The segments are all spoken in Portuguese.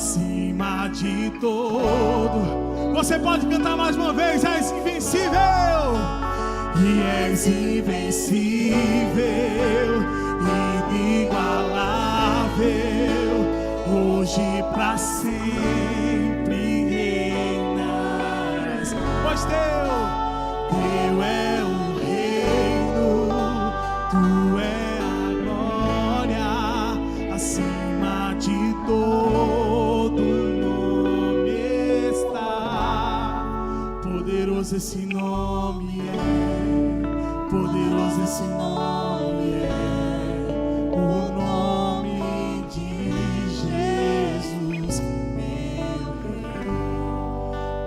acima de todo. Você pode cantar mais uma vez. És invencível. E és invencível, inigualável, hoje pra sempre reinas. Pois teu é o reino, tu é a glória, acima de todo nome está. Poderoso esse nome é, poderoso esse nome é, o nome de Jesus, meu Rei.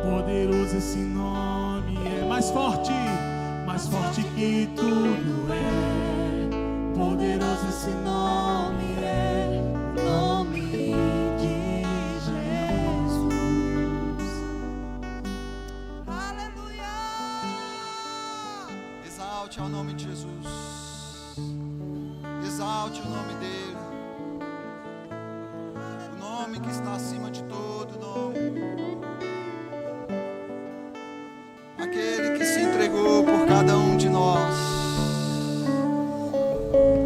Poderoso esse nome é, mais forte que tudo é. Poderoso esse nome é, o nome de Jesus. Aleluia! Exalte ao nome de Jesus. Exalte o nome dele. O nome que está acima de todo nome. Aquele que se entregou por cada um de nós.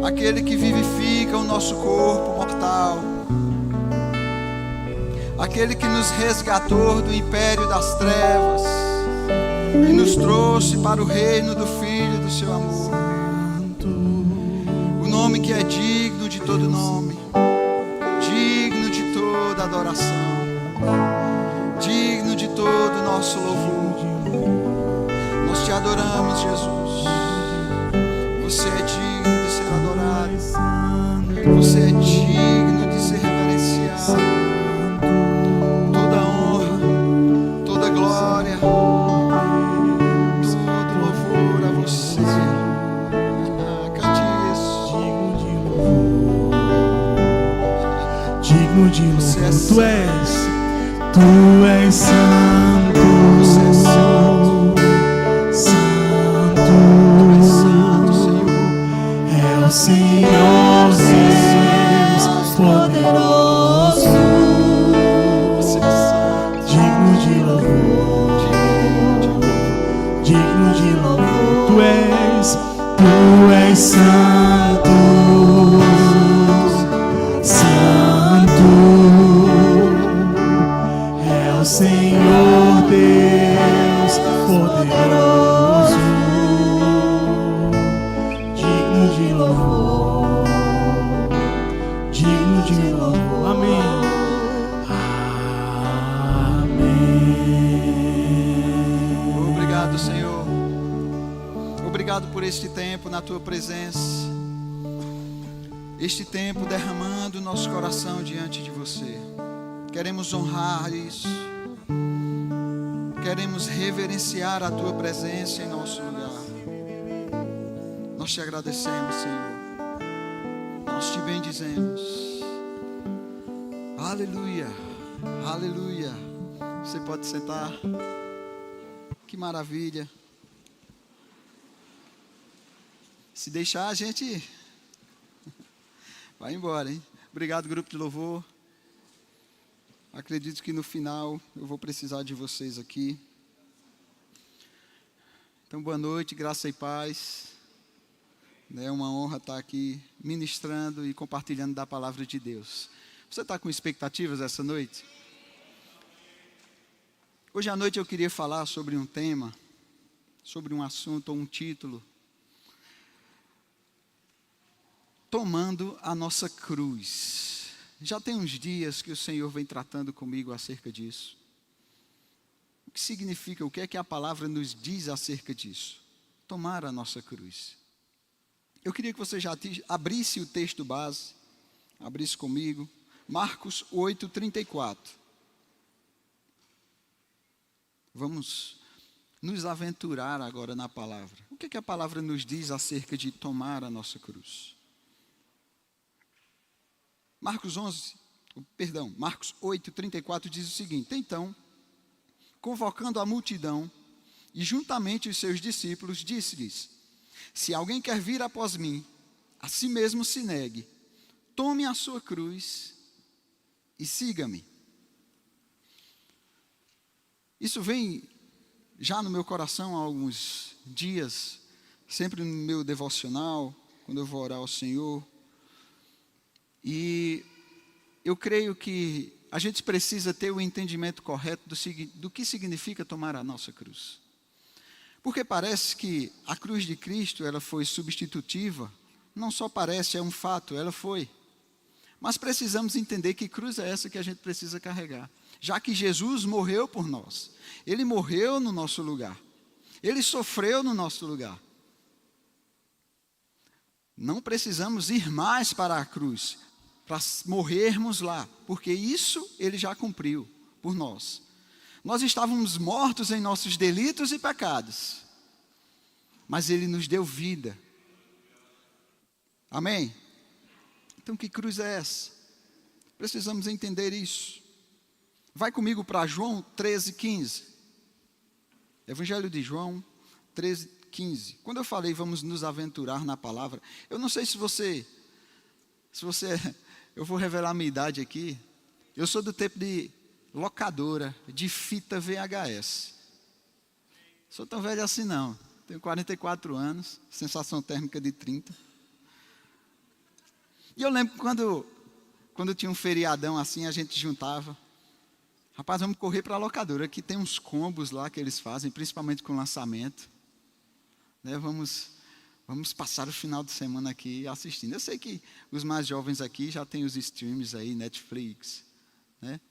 Aquele que vivifica o nosso corpo mortal. Aquele que nos resgatou do império das trevas e nos trouxe para o reino do Filho do seu amor. O nome que é digno de todo nome, digno de toda adoração, digno de todo o nosso louvor. Nós te adoramos, Jesus. Você é digno de ser adorado. Você é digno de ser reverenciado. Toda honra, toda glória, todo louvor a você. Cante isso. Digno de Você é louvor. santo. Tu és santo. Você é santo. Santo. Tu és santo, Senhor. É o Senhor Deus poderoso, Você é santo. digno de louvor, digno de louvor. Tu és santo, santo. É o Senhor Deus poderoso, digno de louvor, digno de louvor. Amém. Amém. Obrigado, Senhor. Obrigado por este tempo na tua presença. Este tempo derramando o nosso coração diante de você. Queremos honrar isso. Queremos reverenciar a tua presença em nosso lugar. Nós te agradecemos, Senhor. Nós te bendizemos. Aleluia. Aleluia. Você pode sentar. Que maravilha. Se deixar, a gente vai embora, hein? Obrigado, grupo de louvor. Acredito que no final eu vou precisar de vocês aqui. Então, boa noite, graça e paz. É uma honra estar aqui ministrando e compartilhando da palavra de Deus. Você está com expectativas essa noite? Hoje à noite eu queria falar sobre um tema, sobre um assunto ou um título. Tomando a nossa cruz. Já tem uns dias que o Senhor vem tratando comigo acerca disso. O que significa, o que é que a palavra nos diz acerca disso? Tomar a nossa cruz. Eu queria que você já abrisse o texto base, abrisse comigo, Marcos 8:34. Vamos nos aventurar agora na palavra. O que é que a palavra nos diz acerca de tomar a nossa cruz? Marcos 8:34 diz o seguinte: então, convocando a multidão e juntamente os seus discípulos, disse-lhes: se alguém quer vir após mim, a si mesmo se negue, tome a sua cruz e siga-me. Isso vem já no meu coração há alguns dias, sempre no meu devocional, quando eu vou orar ao Senhor. E eu creio que a gente precisa ter o entendimento correto do que significa tomar a nossa cruz. Porque parece que a cruz de Cristo, ela foi substitutiva. Não só parece, é um fato, ela foi. Mas precisamos entender que cruz é essa que a gente precisa carregar. Já que Jesus morreu por nós. Ele morreu no nosso lugar. Ele sofreu no nosso lugar. Não precisamos ir mais para a cruz, para morrermos lá, porque isso ele já cumpriu por nós. Nós estávamos mortos em nossos delitos e pecados, mas ele nos deu vida. Amém? Então que cruz é essa? Precisamos entender isso. Vai comigo para João 13:15. Evangelho de João 13:15. Quando eu falei vamos nos aventurar na palavra, eu não sei se você, eu vou revelar a minha idade aqui. Eu sou do tempo de locadora, de fita VHS. Sou tão velho assim não. Tenho 44 anos, sensação térmica de 30. E eu lembro quando tinha um feriadão assim, a gente juntava. Rapaz, vamos correr para a locadora, que tem uns combos lá que eles fazem, principalmente com lançamento. Né, vamos passar o final de semana aqui assistindo. Eu sei que os mais jovens aqui já têm os streams aí, Netflix, né?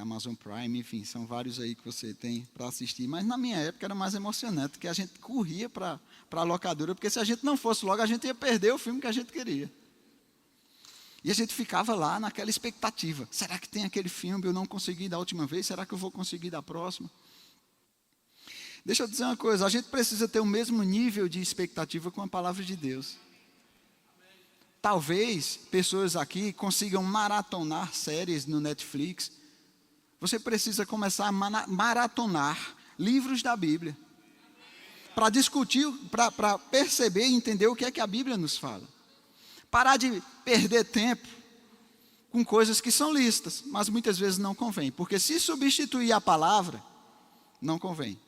Amazon Prime, enfim, são vários aí que você tem para assistir. Mas na minha época era mais emocionante, porque a gente corria para a locadora, porque se a gente não fosse logo, a gente ia perder o filme que a gente queria. E a gente ficava lá naquela expectativa. Será que tem aquele filme? Eu não consegui da última vez, será que eu vou conseguir da próxima? Deixa eu dizer uma coisa, a gente precisa ter o mesmo nível de expectativa com a palavra de Deus. Talvez pessoas aqui consigam maratonar séries no Netflix. Você precisa começar a maratonar livros da Bíblia. Para discutir, para perceber e entender o que é que a Bíblia nos fala. Parar de perder tempo com coisas que são lícitas, mas muitas vezes não convém. Porque se substituir a palavra, não convém.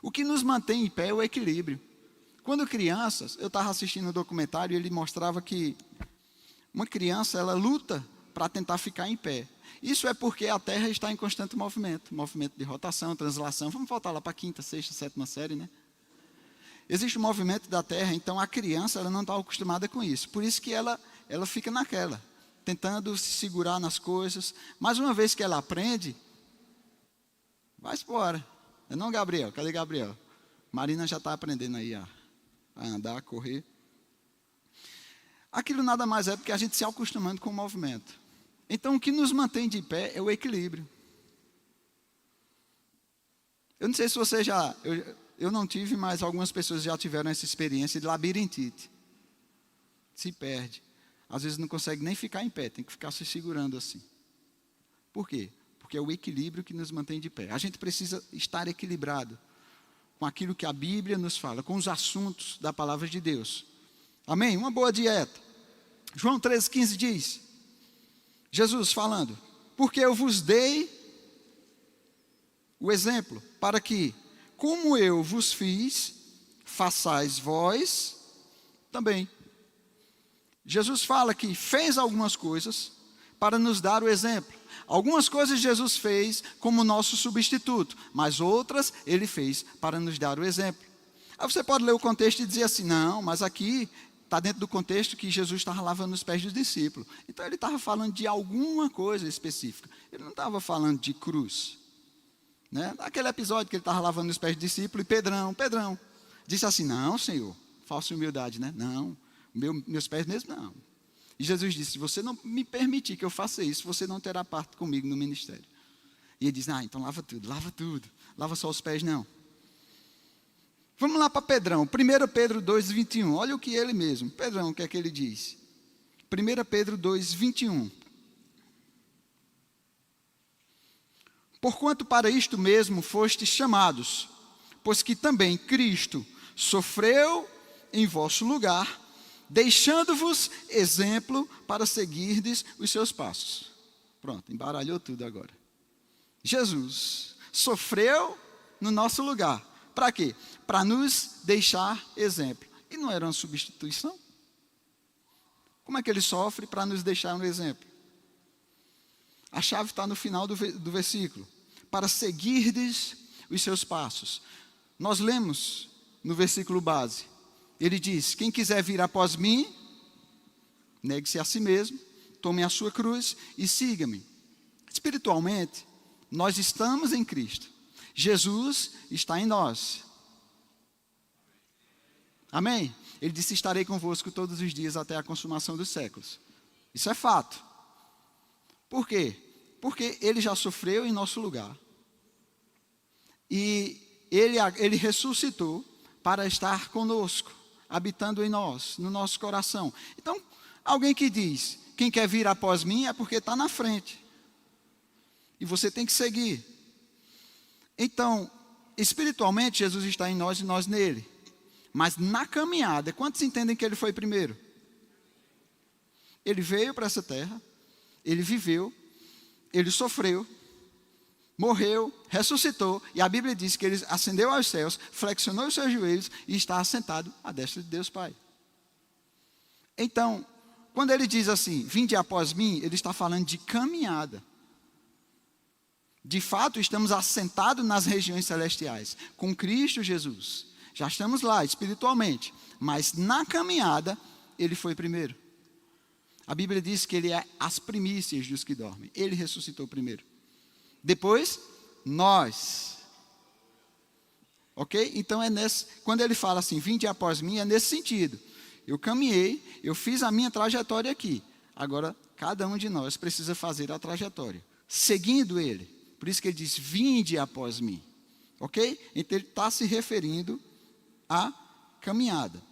O que nos mantém em pé é o equilíbrio. Quando crianças, eu estava assistindo um documentário e ele mostrava que uma criança, ela luta para tentar ficar em pé. Isso é porque a Terra está em constante movimento de rotação, translação. Vamos voltar lá para a 5ª, 6ª, 7ª série, né? Existe um movimento da Terra, então a criança ela não está acostumada com isso. Por isso que ela fica naquela, tentando se segurar nas coisas. Mas uma vez que ela aprende, vai embora. Não, Gabriel? Cadê Gabriel? Marina já está aprendendo aí a andar, a correr. Aquilo nada mais é porque a gente se acostumando com o movimento. Então o que nos mantém de pé é o equilíbrio. Eu não sei se você já... Eu não tive, mas algumas pessoas já tiveram essa experiência de labirintite. Se perde. Às vezes não consegue nem ficar em pé, tem que ficar se segurando assim. Por quê? Porque é o equilíbrio que nos mantém de pé. A gente precisa estar equilibrado com aquilo que a Bíblia nos fala, com os assuntos da palavra de Deus. Amém? Uma boa dieta. João 13:15 diz, Jesus falando, porque eu vos dei o exemplo, para que, como eu vos fiz, façais vós também. Jesus fala que fez algumas coisas para nos dar o exemplo. Algumas coisas Jesus fez como nosso substituto, mas outras ele fez para nos dar o exemplo. Aí você pode ler o contexto e dizer assim, não, mas aqui está dentro do contexto que Jesus estava lavando os pés dos discípulos. Então ele estava falando de alguma coisa específica. Ele não estava falando de cruz. Né? Naquele episódio que ele estava lavando os pés dos discípulos, e Pedrão disse assim, não, Senhor, falsa humildade, né? Não, meus pés mesmo não. E Jesus disse, se você não me permitir que eu faça isso, você não terá parte comigo no ministério. E ele diz, então lava tudo, lava só os pés não. Vamos lá para Pedrão, 1 Pedro 2:21, olha o que ele mesmo, Pedrão, o que é que ele diz? 1 Pedro 2:21. Porquanto para isto mesmo fostes chamados, pois que também Cristo sofreu em vosso lugar, deixando-vos exemplo para seguirdes os seus passos. Pronto, embaralhou tudo agora. Jesus sofreu no nosso lugar. Para quê? Para nos deixar exemplo. E não era uma substituição? Como é que ele sofre para nos deixar um exemplo? A chave está no final do versículo. Para seguirdes os seus passos. Nós lemos no versículo base. Ele diz, quem quiser vir após mim, negue-se a si mesmo, tome a sua cruz e siga-me. Espiritualmente, nós estamos em Cristo. Jesus está em nós. Amém? Ele disse, estarei convosco todos os dias até a consumação dos séculos. Isso é fato. Por quê? Porque ele já sofreu em nosso lugar. E ele ressuscitou para estar conosco, habitando em nós, no nosso coração. Então, alguém que diz, quem quer vir após mim é porque está na frente. E você tem que seguir. Então, espiritualmente, Jesus está em nós e nós nele. Mas na caminhada, quantos entendem que ele foi primeiro? Ele veio para essa terra, ele viveu, ele sofreu, morreu, ressuscitou, e a Bíblia diz que ele ascendeu aos céus, flexionou os seus joelhos e está assentado à destra de Deus Pai. Então, quando ele diz assim, vinde após mim, ele está falando de caminhada. De fato, estamos assentados nas regiões celestiais, com Cristo Jesus. Já estamos lá, espiritualmente. Mas na caminhada, ele foi primeiro. A Bíblia diz que ele é as primícias dos que dormem. Ele ressuscitou primeiro. Depois, nós. Ok? Então, quando ele fala assim, vinde após mim, é nesse sentido. Eu caminhei, eu fiz a minha trajetória aqui. Agora, cada um de nós precisa fazer a trajetória. Seguindo ele. Por isso que ele diz, vinde após mim. Ok? Então, ele está se referindo à caminhada.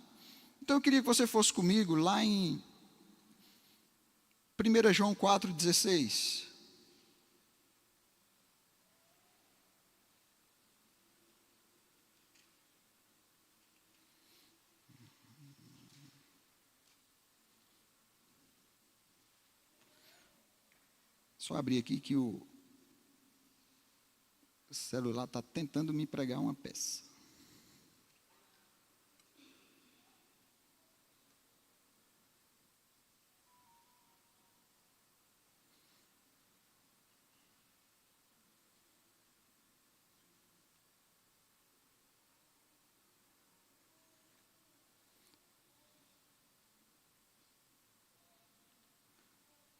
Então, eu queria que você fosse comigo lá em 1 João 4,16. Só abrir aqui que o celular está tentando me pregar uma peça.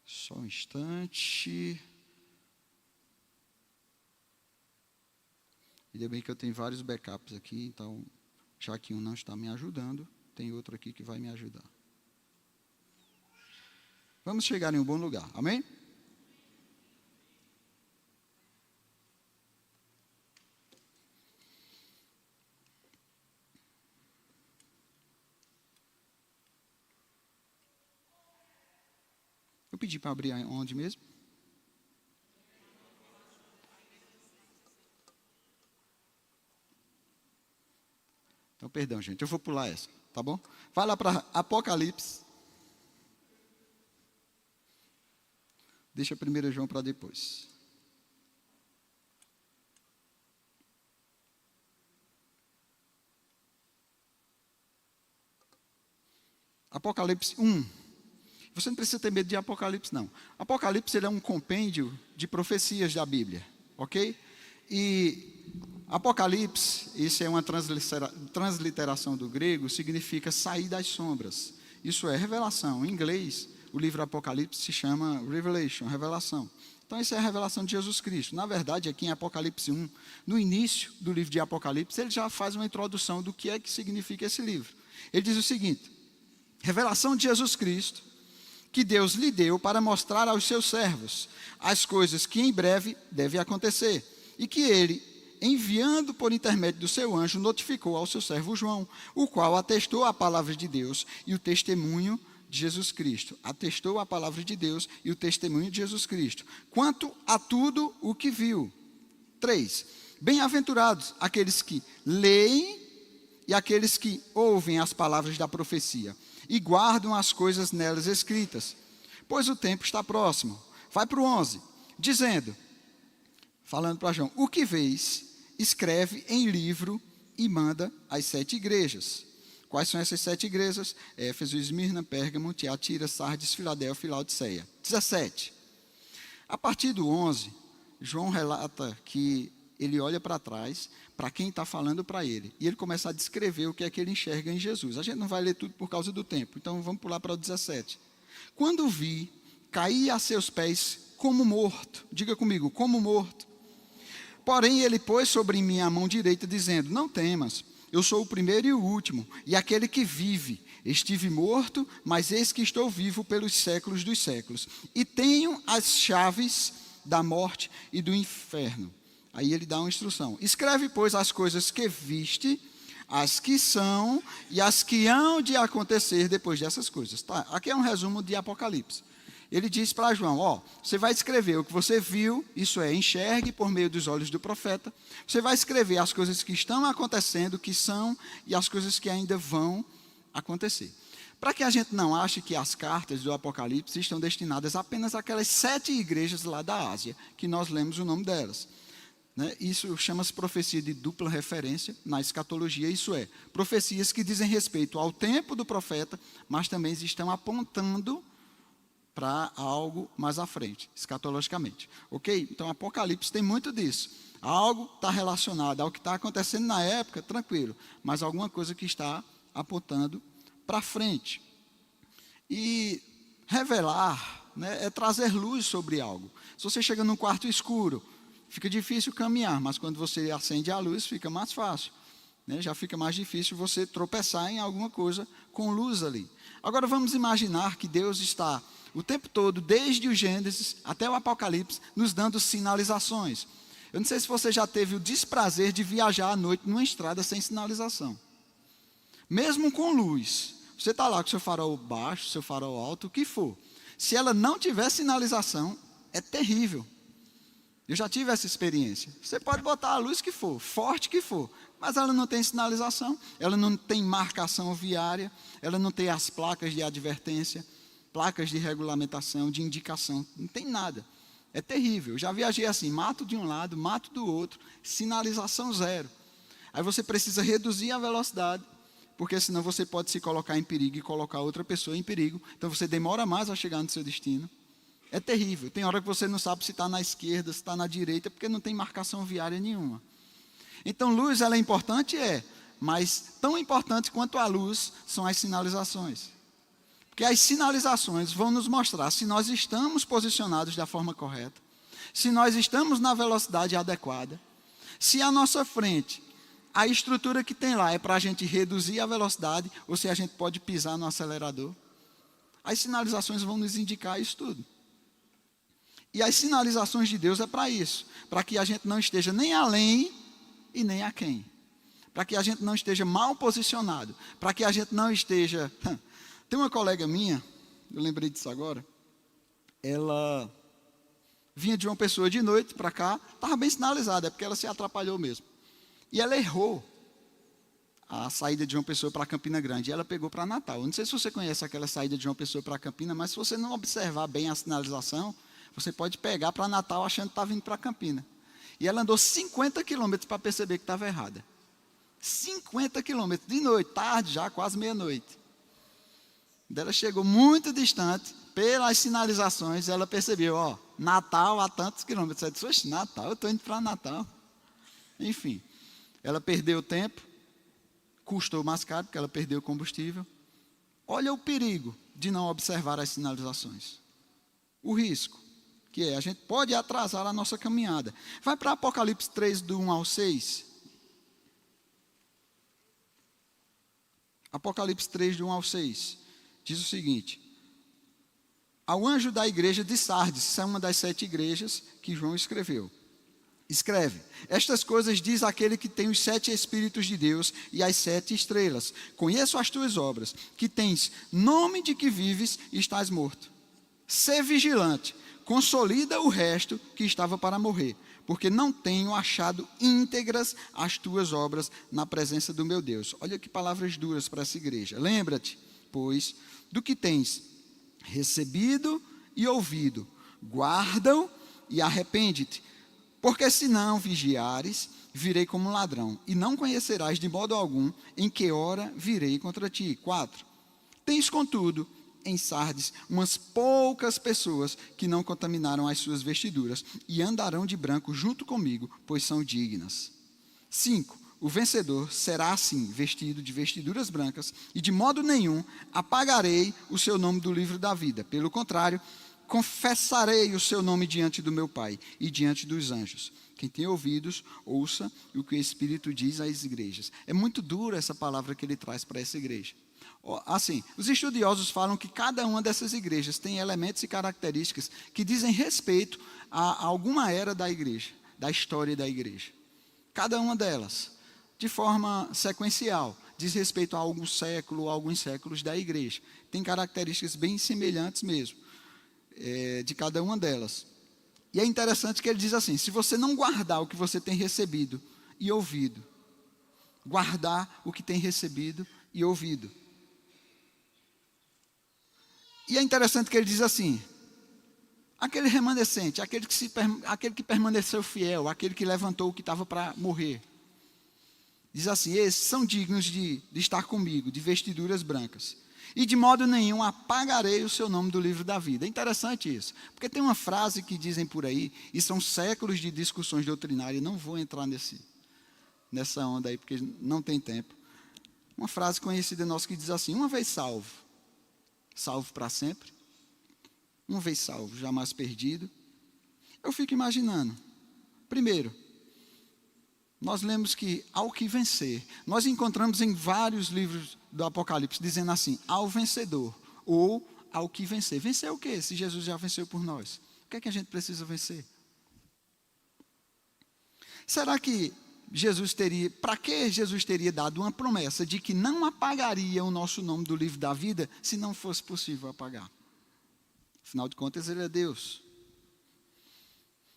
Só um instante. Ainda bem que eu tenho vários backups aqui, então, já que um não está me ajudando, tem outro aqui que vai me ajudar. Vamos chegar em um bom lugar, amém? Eu pedi para abrir onde mesmo? Então, perdão, gente, eu vou pular essa, tá bom? Vai lá para Apocalipse. Deixa 1 João para depois. Apocalipse 1. Você não precisa ter medo de Apocalipse, não. Apocalipse ele é um compêndio de profecias da Bíblia, ok? E Apocalipse, isso é uma transliteração do grego, significa sair das sombras. Isso é revelação. Em inglês, o livro Apocalipse se chama Revelation, revelação. Então, isso é a revelação de Jesus Cristo. Na verdade, aqui em Apocalipse 1, no início do livro de Apocalipse, ele já faz uma introdução do que é que significa esse livro. Ele diz o seguinte, revelação de Jesus Cristo, que Deus lhe deu para mostrar aos seus servos as coisas que em breve devem acontecer, e que ele, enviando por intermédio do seu anjo, notificou ao seu servo João, o qual atestou a palavra de Deus e o testemunho de Jesus Cristo. Atestou a palavra de Deus e o testemunho de Jesus Cristo. Quanto a tudo o que viu. 3. Bem-aventurados aqueles que leem e aqueles que ouvem as palavras da profecia e guardam as coisas nelas escritas, pois o tempo está próximo. Vai para o 11, dizendo, falando para João: o que vês, escreve em livro e manda às 7 igrejas. Quais são essas 7 igrejas? Éfeso, Esmirna, Pérgamo, Tiatira, Sardes, Filadélfia e Laodiceia. 17. A partir do 11, João relata que ele olha para trás, para quem está falando para ele, e ele começa a descrever o que é que ele enxerga em Jesus. A gente não vai ler tudo por causa do tempo, então vamos pular para o 17. Quando vi, caí a seus pés como morto. Diga comigo, como morto. Porém ele pôs sobre mim a mão direita, dizendo: não temas, eu sou o primeiro e o último, e aquele que vive. Estive morto, mas eis que estou vivo pelos séculos dos séculos, e tenho as chaves da morte e do inferno. Aí ele dá uma instrução: escreve, pois, as coisas que viste, as que são e as que hão de acontecer depois dessas coisas. Tá? Aqui é um resumo de Apocalipse. Ele diz para João: você vai escrever o que você viu, isso é, enxergue por meio dos olhos do profeta. Você vai escrever as coisas que estão acontecendo, que são, e as coisas que ainda vão acontecer. Para que a gente não ache que as cartas do Apocalipse estão destinadas apenas àquelas 7 igrejas lá da Ásia, que nós lemos o nome delas. Isso chama-se profecia de dupla referência na escatologia, isso é, profecias que dizem respeito ao tempo do profeta, mas também estão apontando para algo mais à frente, escatologicamente. Ok? Então, Apocalipse tem muito disso. Algo está relacionado ao que está acontecendo na época, tranquilo, mas alguma coisa que está apontando para frente. E revelar, é trazer luz sobre algo. Se você chega num quarto escuro, fica difícil caminhar, mas quando você acende a luz, fica mais fácil. Já fica mais difícil você tropeçar em alguma coisa com luz ali. Agora vamos imaginar que Deus está o tempo todo, desde o Gênesis até o Apocalipse, nos dando sinalizações. Eu não sei se você já teve o desprazer de viajar à noite numa estrada sem sinalização. Mesmo com luz, você está lá com seu farol baixo, seu farol alto, o que for. Se ela não tiver sinalização, é terrível. Eu já tive essa experiência. Você pode botar a luz que for, forte que for, mas ela não tem sinalização, ela não tem marcação viária, ela não tem as placas de advertência, placas de regulamentação, de indicação, não tem nada. É terrível. Eu já viajei assim, mato de um lado, mato do outro, sinalização zero. Aí você precisa reduzir a velocidade, porque senão você pode se colocar em perigo e colocar outra pessoa em perigo. Então você demora mais a chegar no seu destino. É terrível. Tem hora que você não sabe se está na esquerda, se está na direita, porque não tem marcação viária nenhuma. Então luz, ela é importante? Mas tão importante quanto a luz são as sinalizações. Porque as sinalizações vão nos mostrar se nós estamos posicionados da forma correta, se nós estamos na velocidade adequada, se à nossa frente a estrutura que tem lá é para a gente reduzir a velocidade ou se a gente pode pisar no acelerador. As sinalizações vão nos indicar isso tudo. E as sinalizações de Deus é para isso, para que a gente não esteja nem além e nem aquém, para que a gente não esteja mal posicionado, para que a gente não esteja... Tem uma colega minha, eu lembrei disso agora, ela vinha de uma pessoa de noite para cá, estava bem sinalizada, é porque ela se atrapalhou mesmo. E ela errou a saída de uma pessoa para Campina Grande, e ela pegou para Natal. Eu não sei se você conhece aquela saída de uma pessoa para Campina, mas se você não observar bem a sinalização, você pode pegar para Natal achando que está vindo para Campina. E ela andou 50 quilômetros para perceber que estava errada. 50 quilômetros, de noite, tarde já, quase meia-noite. Ela chegou muito distante, pelas sinalizações, ela percebeu, Natal a tantos quilômetros. Ela disse: oxe, Natal, eu estou indo para Natal. Enfim, ela perdeu tempo, custou mais caro, porque ela perdeu combustível. Olha o perigo de não observar as sinalizações. O risco, que a gente pode atrasar a nossa caminhada. Vai para Apocalipse 3, do 1 ao 6. Apocalipse 3, do 1 ao 6. Diz o seguinte: ao anjo da igreja de Sardes, essa é uma das 7 igrejas que João escreveu. Escreve: estas coisas diz aquele que tem os 7 Espíritos de Deus e as 7 estrelas. Conheço as tuas obras, que tens nome de que vives e estás morto. Sê vigilante, consolida o resto que estava para morrer, porque não tenho achado íntegras as tuas obras na presença do meu Deus. Olha que palavras duras para essa igreja. Lembra-te, pois, do que tens recebido e ouvido, guarda-o e arrepende-te. Porque se não vigiares, virei como um ladrão, e não conhecerás de modo algum em que hora virei contra ti. 4. Tens, contudo, em Sardes umas poucas pessoas que não contaminaram as suas vestiduras, e andarão de branco junto comigo, pois são dignas. 5. O vencedor será assim, vestido de vestiduras brancas, e de modo nenhum apagarei o seu nome do livro da vida. Pelo contrário, confessarei o seu nome diante do meu Pai e diante dos anjos. Quem tem ouvidos, ouça o que o Espírito diz às igrejas. É muito dura essa palavra que ele traz para essa igreja. Assim, os estudiosos falam que cada uma dessas igrejas tem elementos e características que dizem respeito a alguma era da igreja, da história da igreja. Cada uma delas, de forma sequencial, diz respeito a algum século, alguns séculos da igreja. Tem características bem semelhantes mesmo, de cada uma delas. E é interessante que ele diz assim: se você não guardar o que você tem recebido e ouvido, guardar o que tem recebido e ouvido. E é interessante que ele diz assim: aquele remanescente, aquele que permaneceu fiel, aquele que levantou o que estava para morrer. Diz assim: esses são dignos de estar comigo, de vestiduras brancas. E de modo nenhum apagarei o seu nome do livro da vida. É interessante isso, porque tem uma frase que dizem por aí, e são séculos de discussões doutrinárias, não vou entrar nessa onda aí, porque não tem tempo. Uma frase conhecida nossa que diz assim: uma vez salvo, salvo para sempre. Uma vez salvo, jamais perdido. Eu fico imaginando, primeiro, nós lemos que ao que vencer, nós encontramos em vários livros do Apocalipse dizendo assim: ao vencedor, ou ao que vencer. Vencer o quê? Se Jesus já venceu por nós, o que é que a gente precisa vencer? Será que para que Jesus teria dado uma promessa de que não apagaria o nosso nome do livro da vida, se não fosse possível apagar? Afinal de contas, ele é Deus.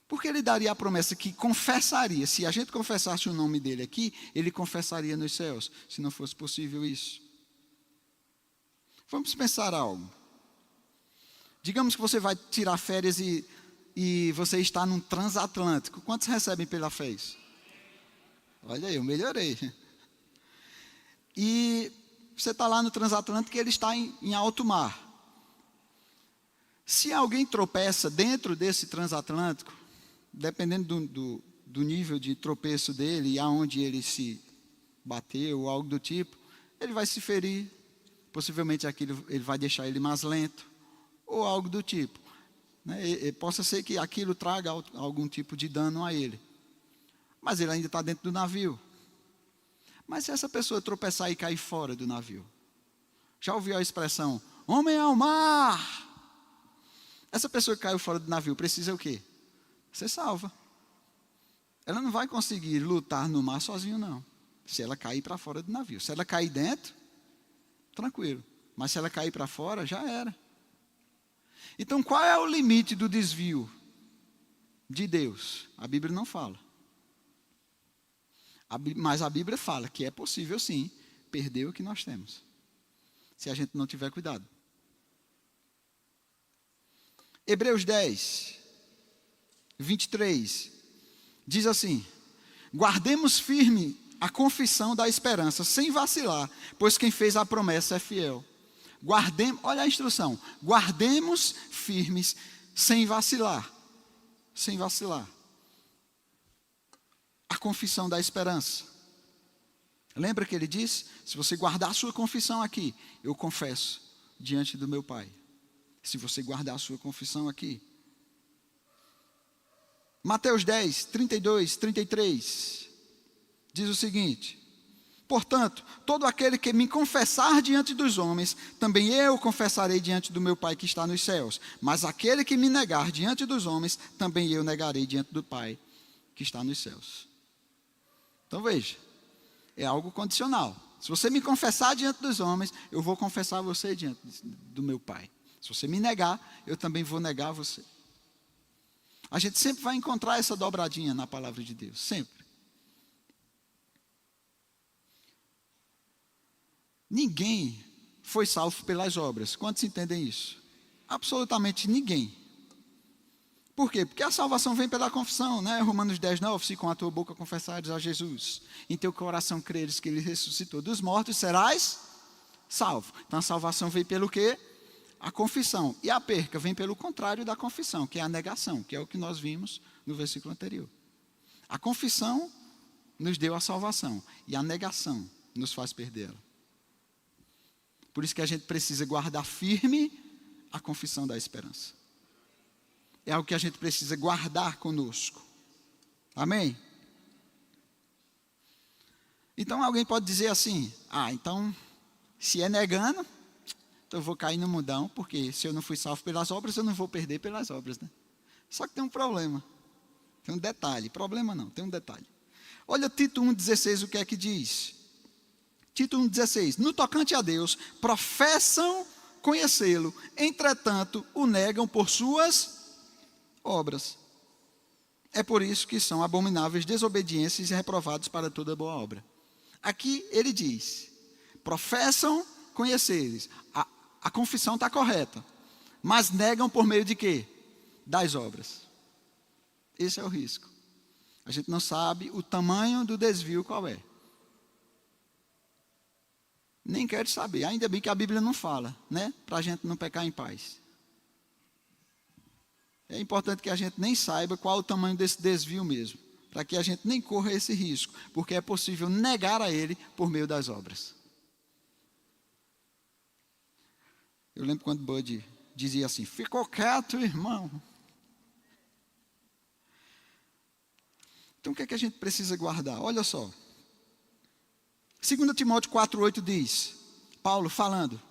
Porque ele daria a promessa que confessaria, se a gente confessasse o nome dele aqui, ele confessaria nos céus, se não fosse possível isso. Vamos pensar algo. Digamos que você vai tirar férias e você está num transatlântico. Quantos recebem pela fé isso? Olha aí, eu melhorei. E você está lá no transatlântico e ele está em alto mar. Se alguém tropeça dentro desse transatlântico, dependendo do nível de tropeço dele e aonde ele se bateu ou algo do tipo, ele vai se ferir. Possivelmente ele vai deixar ele mais lento ou algo do tipo, né? Possa ser que aquilo traga algum tipo de dano a ele, mas ele ainda está dentro do navio. Mas se essa pessoa tropeçar e cair fora do navio, já ouviu a expressão homem ao mar? Essa pessoa que caiu fora do navio precisa o quê? Ser salva. Ela não vai conseguir lutar no mar sozinho, não, se ela cair para fora do navio. Se ela cair dentro, tranquilo, mas se ela cair para fora, já era. Então qual é o limite do desvio de Deus? A Bíblia não fala, mas a Bíblia fala que é possível sim perder o que nós temos, se a gente não tiver cuidado. Hebreus 10, 23, diz assim: guardemos firme a confissão da esperança, sem vacilar, pois quem fez a promessa é fiel. Olha a instrução: guardemos firmes, sem vacilar. Sem vacilar. A confissão da esperança. Lembra que ele diz: se você guardar a sua confissão aqui, eu confesso diante do meu Pai. Se você guardar a sua confissão aqui. Mateus 10, 32, 33, diz o seguinte: portanto, todo aquele que me confessar diante dos homens, também eu confessarei diante do meu Pai que está nos céus. Mas aquele que me negar diante dos homens, também eu negarei diante do Pai que está nos céus. Então veja, é algo condicional. Se você me confessar diante dos homens, eu vou confessar você diante do meu Pai. Se você me negar, eu também vou negar você. A gente sempre vai encontrar essa dobradinha na palavra de Deus, sempre. Ninguém foi salvo pelas obras. Quantos entendem isso? Absolutamente ninguém. Por quê? Porque a salvação vem pela confissão, né? Romanos 10:9, se com a tua boca confessares a Jesus, em teu coração creres que ele ressuscitou dos mortos, serás salvo. Então a salvação vem pelo quê? A confissão. E a perca vem pelo contrário da confissão, que é a negação, que é o que nós vimos no versículo anterior. A confissão nos deu a salvação, e a negação nos faz perdê-la. Por isso que a gente precisa guardar firme a confissão da esperança. É algo que a gente precisa guardar conosco. Amém? Então alguém pode dizer assim, então, se é negando, então eu vou cair no mundão, porque se eu não fui salvo pelas obras, eu não vou perder pelas obras, né? Só que tem um problema. Tem um detalhe. Problema não, tem um detalhe. Olha Tito 1,16, o que é que diz? Tito 1,16. No tocante a Deus, professam conhecê-lo, entretanto, o negam por suas obras. É por isso que são abomináveis, desobedientes e reprovados para toda boa obra. Aqui ele diz, professam conheceres. A confissão está correta, mas negam por meio de quê? Das obras. Esse é o risco. A gente não sabe o tamanho do desvio qual é. Nem quero saber. Ainda bem que a Bíblia não fala, né? Para a gente não pecar em paz. É importante que a gente nem saiba qual é o tamanho desse desvio mesmo, para que a gente nem corra esse risco, porque é possível negar a ele por meio das obras. Eu lembro quando Bud dizia assim, ficou quieto, irmão. Então o que é que a gente precisa guardar? Olha só. 2 Timóteo 4,8 diz, Paulo falando,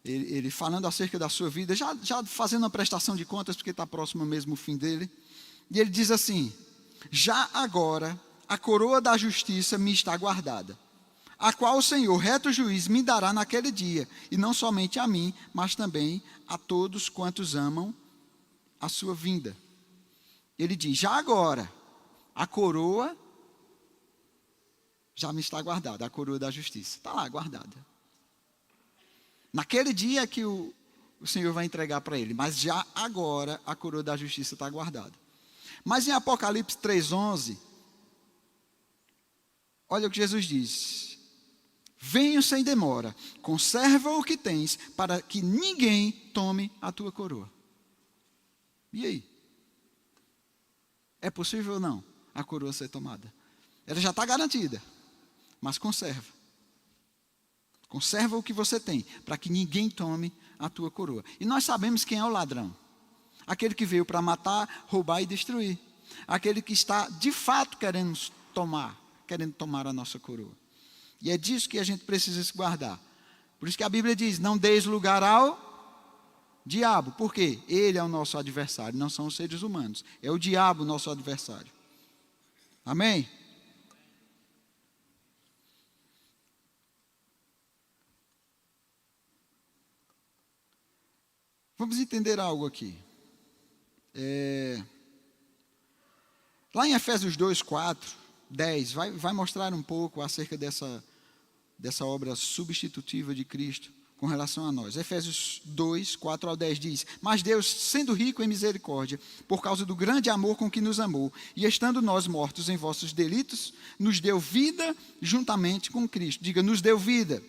ele falando acerca da sua vida, já fazendo uma prestação de contas, porque está próximo mesmo o fim dele, e ele diz assim, já agora a coroa da justiça me está guardada, a qual o Senhor, reto juiz, me dará naquele dia, e não somente a mim, mas também a todos quantos amam a sua vinda. Ele diz, já agora a coroa já me está guardada, a coroa da justiça, está lá guardada. Naquele dia que o Senhor vai entregar para ele, mas já agora a coroa da justiça está guardada. Mas em Apocalipse 3,11, olha o que Jesus diz, venho sem demora, conserva o que tens, para que ninguém tome a tua coroa. E aí? É possível ou não a coroa ser tomada? Ela já está garantida, mas conserva. Conserva o que você tem, para que ninguém tome a tua coroa. E nós sabemos quem é o ladrão. Aquele que veio para matar, roubar e destruir. Aquele que está, de fato, querendo tomar a nossa coroa. E é disso que a gente precisa se guardar. Por isso que a Bíblia diz, não deis lugar ao diabo. Por quê? Ele é o nosso adversário, não são os seres humanos. É o diabo o nosso adversário. Amém? Vamos entender algo aqui. Lá em Efésios 2, 4, 10, vai mostrar um pouco acerca dessa obra substitutiva de Cristo com relação a nós. Efésios 2, 4 ao 10 diz, mas Deus, sendo rico em misericórdia, por causa do grande amor com que nos amou, e estando nós mortos em vossos delitos, nos deu vida juntamente com Cristo. Diga, nos deu vida.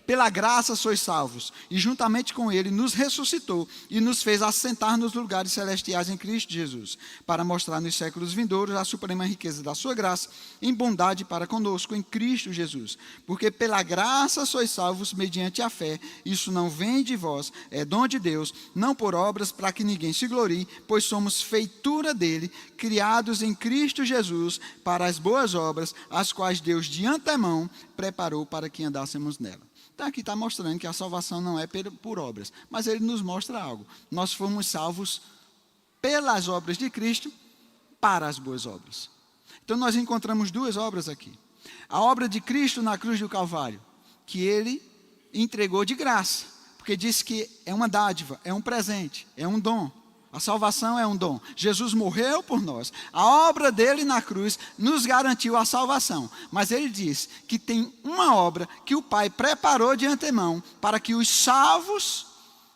Pela graça sois salvos, e juntamente com ele nos ressuscitou e nos fez assentar nos lugares celestiais em Cristo Jesus, para mostrar nos séculos vindouros a suprema riqueza da sua graça, em bondade para conosco em Cristo Jesus. Porque pela graça sois salvos mediante a fé, isso não vem de vós, é dom de Deus, não por obras para que ninguém se glorie, pois somos feitura dele, criados em Cristo Jesus para as boas obras, as quais Deus de antemão preparou para que andássemos nela. Então aqui está mostrando que a salvação não é por obras, mas ele nos mostra algo. Nós fomos salvos pelas obras de Cristo para as boas obras. Então nós encontramos duas obras aqui. A obra de Cristo na cruz do Calvário, que ele entregou de graça, porque disse que é uma dádiva, é um presente, é um dom. A salvação é um dom. Jesus morreu por nós. A obra dele na cruz nos garantiu a salvação. Mas ele diz que tem uma obra que o Pai preparou de antemão para que os salvos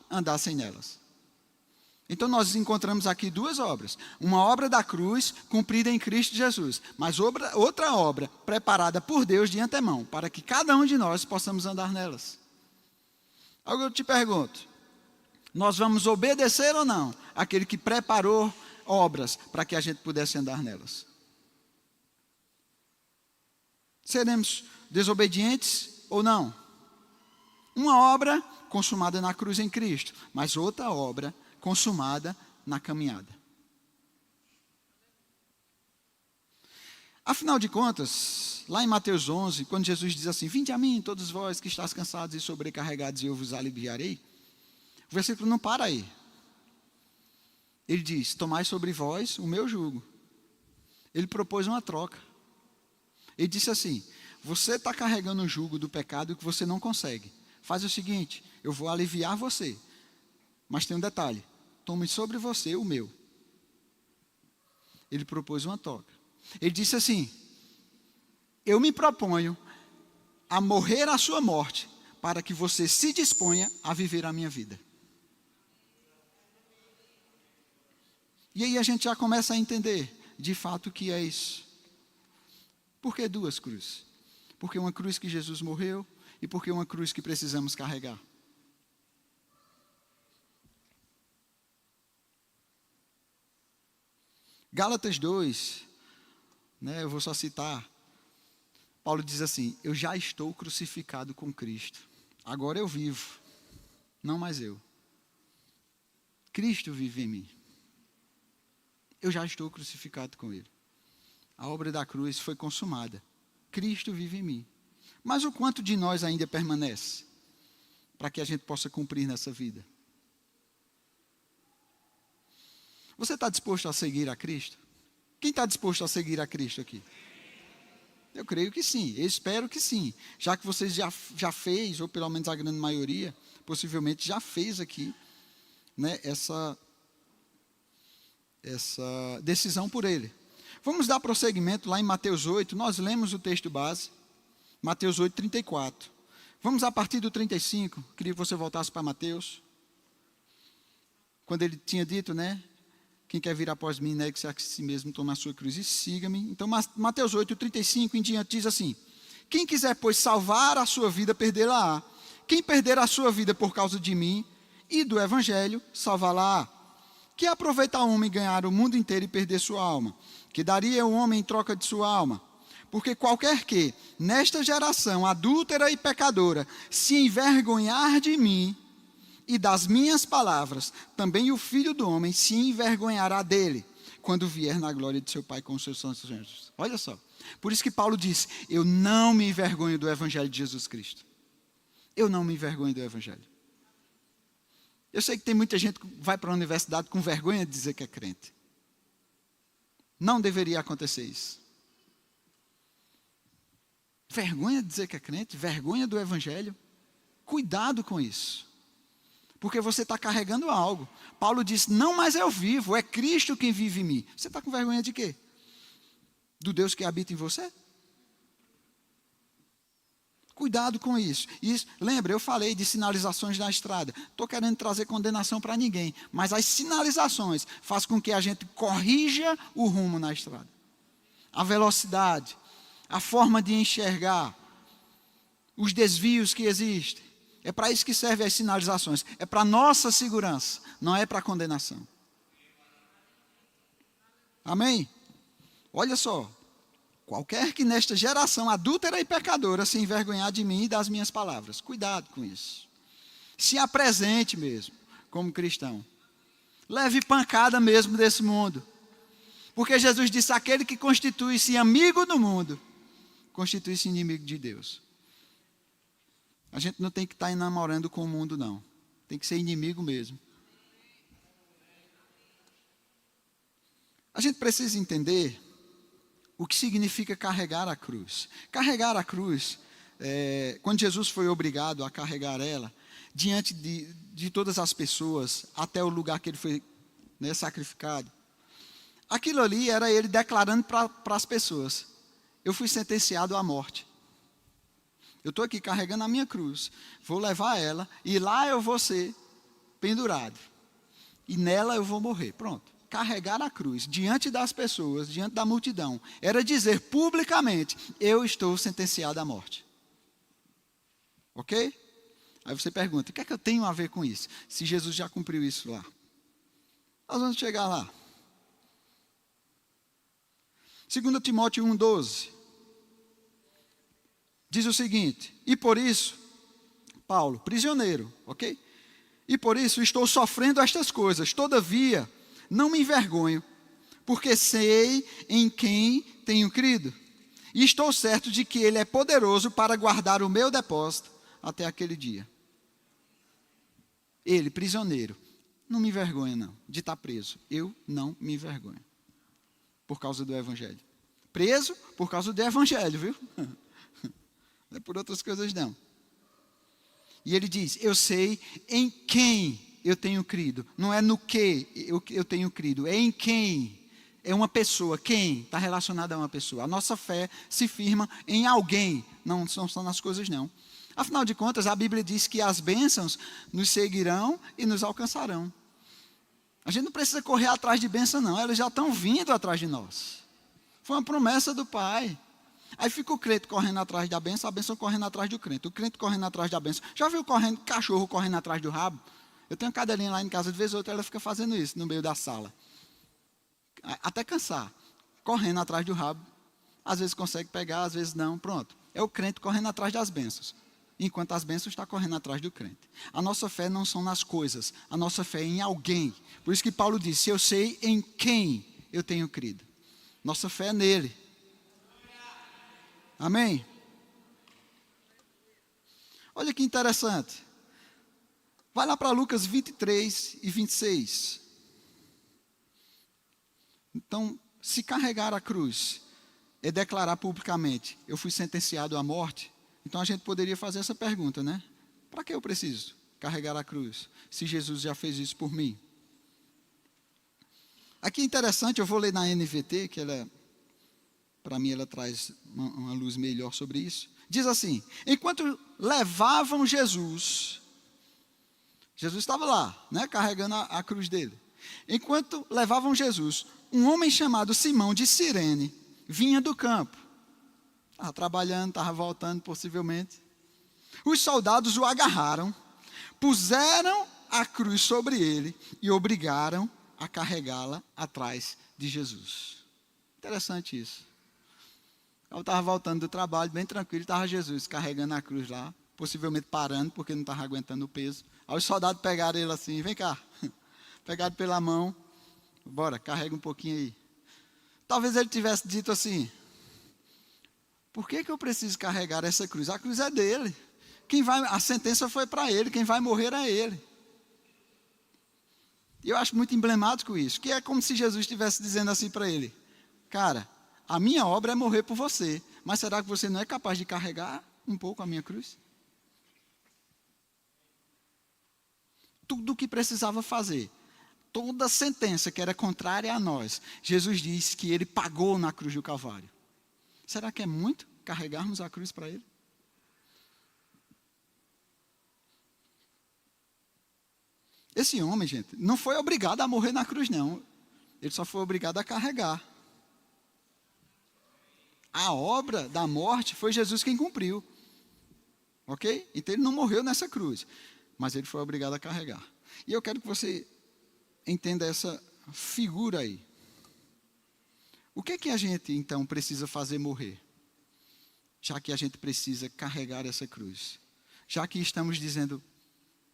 andassem nelas. Então nós encontramos aqui duas obras. Uma obra da cruz, cumprida em Cristo Jesus, mas outra obra preparada por Deus de antemão, para que cada um de nós possamos andar nelas. Agora eu te pergunto, nós vamos obedecer ou não aquele que preparou obras para que a gente pudesse andar nelas? Seremos desobedientes ou não? Uma obra consumada na cruz em Cristo, mas outra obra consumada na caminhada. Afinal de contas, lá em Mateus 11, quando Jesus diz assim: vinde a mim, todos vós que estáis cansados e sobrecarregados, e eu vos aliviarei, o versículo não para aí. Ele diz: tomai sobre vós o meu jugo. Ele propôs uma troca. Ele disse assim: você está carregando o jugo do pecado que você não consegue. Faz o seguinte, eu vou aliviar você. Mas tem um detalhe: tome sobre você o meu. Ele propôs uma troca. Ele disse assim: eu me proponho a morrer a sua morte, para que você se disponha a viver a minha vida. E aí a gente já começa a entender, de fato, o que é isso. Por que duas cruzes? Porque uma cruz que Jesus morreu e porque uma cruz que precisamos carregar. Gálatas 2, eu vou só citar. Paulo diz assim: eu já estou crucificado com Cristo. Agora eu vivo, não mais eu. Cristo vive em mim. Eu já estou crucificado com Ele. A obra da cruz foi consumada. Cristo vive em mim. Mas o quanto de nós ainda permanece para que a gente possa cumprir nessa vida? Você está disposto a seguir a Cristo? Quem está disposto a seguir a Cristo aqui? Eu creio que sim, eu espero que sim. Já que você já fez, ou pelo menos a grande maioria, possivelmente já fez aqui, essa decisão por Ele. Vamos dar prosseguimento lá em Mateus 8, nós lemos o texto base, Mateus 8, 34. Vamos a partir do 35, queria que você voltasse para Mateus. Quando ele tinha dito, quem quer vir após mim, negue-se a si mesmo, tome a sua cruz e siga-me. Então, Mateus 8, 35 em diante diz assim: quem quiser, pois, salvar a sua vida, perdê-la-á. Quem perder a sua vida por causa de mim e do evangelho, salvá-la-á. Que aproveita o homem ganhar o mundo inteiro e perder sua alma? Que daria o homem em troca de sua alma? Porque qualquer que, nesta geração adúltera e pecadora, se envergonhar de mim e das minhas palavras, também o Filho do Homem se envergonhará dele, quando vier na glória de seu Pai com os seus santos anjos. Olha só, por isso que Paulo diz: eu não me envergonho do Evangelho de Jesus Cristo. Eu não me envergonho do Evangelho. Eu sei que tem muita gente que vai para a universidade com vergonha de dizer que é crente. Não deveria acontecer isso. Vergonha de dizer que é crente, vergonha do Evangelho. Cuidado com isso. Porque você está carregando algo. Paulo diz: não mais eu vivo, é Cristo quem vive em mim. Você está com vergonha de quê? Do Deus que habita em você? Cuidado com isso. Lembra, eu falei de sinalizações na estrada. Estou querendo trazer condenação para ninguém, mas as sinalizações fazem com que a gente corrija o rumo na estrada. A velocidade, a forma de enxergar, os desvios que existem. É para isso que servem as sinalizações. É para nossa segurança, não é para condenação. Amém? Olha só. Qualquer que nesta geração adúltera e pecadora se envergonhar de mim e das minhas palavras. Cuidado com isso. Se apresente mesmo como cristão. Leve pancada mesmo desse mundo. Porque Jesus disse: aquele que constitui-se amigo do mundo, constitui-se inimigo de Deus. A gente não tem que estar namorando com o mundo, não. Tem que ser inimigo mesmo. A gente precisa entender o que significa carregar a cruz. Carregar a cruz, quando Jesus foi obrigado a carregar ela, diante de todas as pessoas, até o lugar que ele foi sacrificado, aquilo ali era ele declarando para as pessoas: eu fui sentenciado à morte. Eu estou aqui carregando a minha cruz, vou levar ela, e lá eu vou ser pendurado. e nela eu vou morrer. Pronto. Carregar a cruz diante das pessoas, diante da multidão, era dizer publicamente: eu estou sentenciado à morte. Ok? Aí você pergunta: o que é que eu tenho a ver com isso? Se Jesus já cumpriu isso lá. Nós vamos chegar lá. 2 Timóteo 1,12 diz o seguinte: e por isso, Paulo, prisioneiro, ok? E por isso estou sofrendo estas coisas, todavia não me envergonho, porque sei em quem tenho crido, e estou certo de que Ele é poderoso para guardar o meu depósito até aquele dia. Ele, prisioneiro, não me envergonha não, de estar preso. Eu não me envergonho, por causa do Evangelho. Preso por causa do Evangelho, viu? Não é por outras coisas não. E ele diz: eu sei em quem eu tenho crido. Não é no que eu tenho crido, é em quem. É uma pessoa. Quem está relacionado a uma pessoa. A nossa fé se firma em alguém, não são nas coisas não. Afinal de contas, a Bíblia diz que as bênçãos nos seguirão e nos alcançarão. A gente não precisa correr atrás de bênção não, elas já estão vindo atrás de nós. Foi uma promessa do Pai. Aí fica o crente correndo atrás da bênção, a bênção correndo atrás do crente. O crente correndo atrás da bênção. Já viu cachorro correndo atrás do rabo? Eu tenho uma cadelinha lá em casa, de vez em outra ela fica fazendo isso no meio da sala. Até cansar. Correndo atrás do rabo. Às vezes consegue pegar, às vezes não. Pronto. É o crente correndo atrás das bênçãos. Enquanto as bênçãos estão correndo atrás do crente. A nossa fé não são nas coisas. A nossa fé é em alguém. Por isso que Paulo disse: eu sei em quem eu tenho crido. Nossa fé é nele. Amém? Olha que interessante. Vai lá para Lucas 23 e 26. Então, se carregar a cruz é declarar publicamente: eu fui sentenciado à morte. Então a gente poderia fazer essa pergunta, né? Para que eu preciso carregar a cruz, se Jesus já fez isso por mim? Aqui é interessante, eu vou ler na NVT, que ela, para mim, ela traz uma luz melhor sobre isso. Diz assim: enquanto levavam Jesus estava lá, né, carregando a cruz dele. Enquanto levavam Jesus, um homem chamado Simão de Cirene vinha do campo. Estava trabalhando, estava voltando possivelmente. Os soldados o agarraram, puseram a cruz sobre ele e obrigaram a carregá-la atrás de Jesus. Interessante isso. Eu estava voltando do trabalho, bem tranquilo, estava Jesus carregando a cruz lá, possivelmente parando, porque não estava aguentando o peso. Aí os soldados pegaram ele assim: vem cá. Pegaram pela mão: bora, carrega um pouquinho aí. Talvez ele tivesse dito assim: por que eu preciso carregar essa cruz? A cruz é dele. A sentença foi para ele, quem vai morrer é ele. E eu acho muito emblemático isso, que é como se Jesus estivesse dizendo assim para ele: cara, a minha obra é morrer por você, mas será que você não é capaz de carregar um pouco a minha cruz? Tudo o que precisava fazer, toda a sentença que era contrária a nós, Jesus disse que ele pagou na cruz do Calvário. Será que é muito carregarmos a cruz para ele? Esse homem, gente, não foi obrigado a morrer na cruz, não. Ele só foi obrigado a carregar. A obra da morte foi Jesus quem cumpriu. Ok? Então ele não morreu nessa cruz, mas ele foi obrigado a carregar. E eu quero que você entenda essa figura aí. O que é que a gente, então, precisa fazer morrer? Já que a gente precisa carregar essa cruz. Já que estamos dizendo,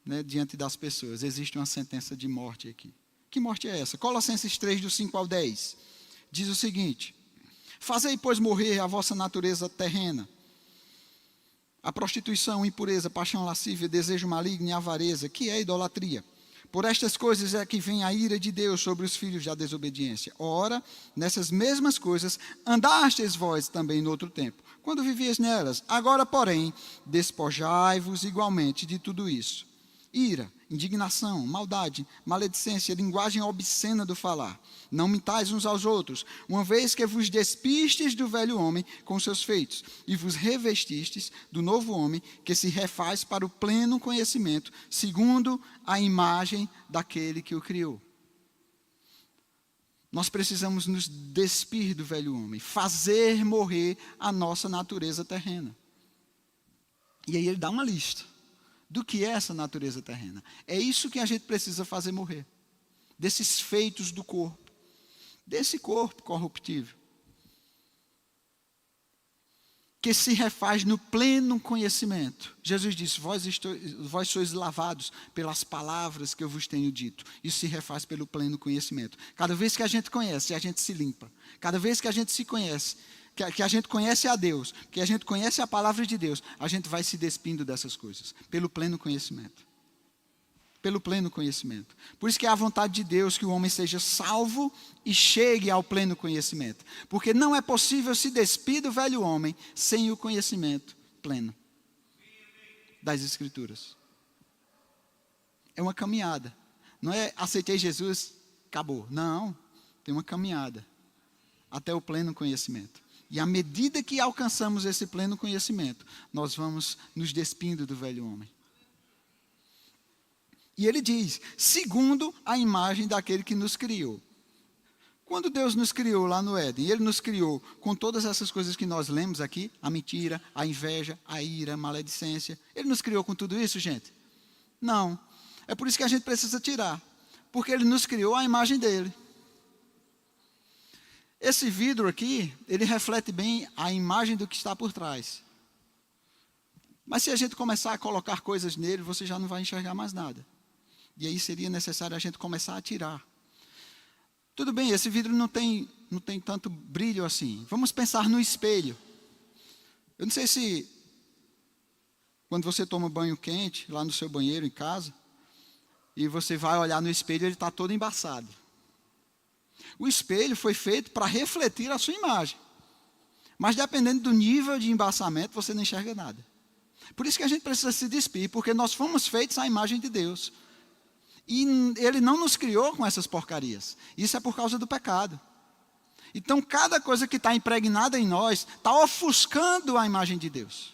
né, diante das pessoas, existe uma sentença de morte aqui. Que morte é essa? Colossenses 3, do 5 ao 10. Diz o seguinte: fazei, pois, morrer a vossa natureza terrena: a prostituição, impureza, paixão lascívia, desejo maligno e avareza, que é idolatria. Por estas coisas é que vem a ira de Deus sobre os filhos da desobediência. Ora, nessas mesmas coisas andastes vós também no outro tempo, quando vivias nelas. Agora, porém, despojai-vos igualmente de tudo isso: ira, indignação, maldade, maledicência, linguagem obscena do falar. Não mintais uns aos outros, uma vez que vos despistes do velho homem com seus feitos, e vos revestistes do novo homem, que se refaz para o pleno conhecimento, segundo a imagem daquele que o criou. nós precisamos nos despir do velho homem, fazer morrer a nossa natureza terrena. E aí ele dá uma lista do que é essa natureza terrena. É isso que a gente precisa fazer morrer. Desses feitos do corpo. Desse corpo corruptível. Que se refaz no pleno conhecimento. Jesus disse, vós sois lavados pelas palavras que eu vos tenho dito. Isso se refaz pelo pleno conhecimento. Cada vez que a gente conhece, a gente se limpa. Cada vez que a gente se conhece, que a gente conhece a Deus, que a gente conhece a palavra de Deus, a gente vai se despindo dessas coisas, pelo pleno conhecimento. Pelo pleno conhecimento. Por isso que é a vontade de Deus que o homem seja salvo e chegue ao pleno conhecimento. Porque não é possível se despir do velho homem sem o conhecimento pleno das Escrituras. É uma caminhada. Não é aceitei Jesus, acabou. Não, tem uma caminhada até o pleno conhecimento. E à medida que alcançamos esse pleno conhecimento, nós vamos nos despindo do velho homem. E ele diz, segundo a imagem daquele que nos criou. Quando Deus nos criou lá no Éden, Ele nos criou com todas essas coisas que nós lemos aqui, a mentira, a inveja, a ira, a maledicência. Ele nos criou com tudo isso, gente? Não. É por isso que a gente precisa tirar. Porque Ele nos criou à imagem dEle. Esse vidro aqui, ele reflete bem a imagem do que está por trás. Mas se a gente começar a colocar coisas nele, você já não vai enxergar mais nada. E aí seria necessário a gente começar a tirar. Tudo bem, esse vidro não tem tanto brilho assim. Vamos pensar no espelho. Eu não sei se, quando você toma banho quente, lá no seu banheiro em casa, e você vai olhar no espelho, ele está todo embaçado. O espelho foi feito para refletir a sua imagem. Mas dependendo do nível de embaçamento, você não enxerga nada. Por isso que a gente precisa se despir, porque nós fomos feitos à imagem de Deus. E Ele não nos criou com essas porcarias. Isso é por causa do pecado. Então, cada coisa que está impregnada em nós, está ofuscando a imagem de Deus.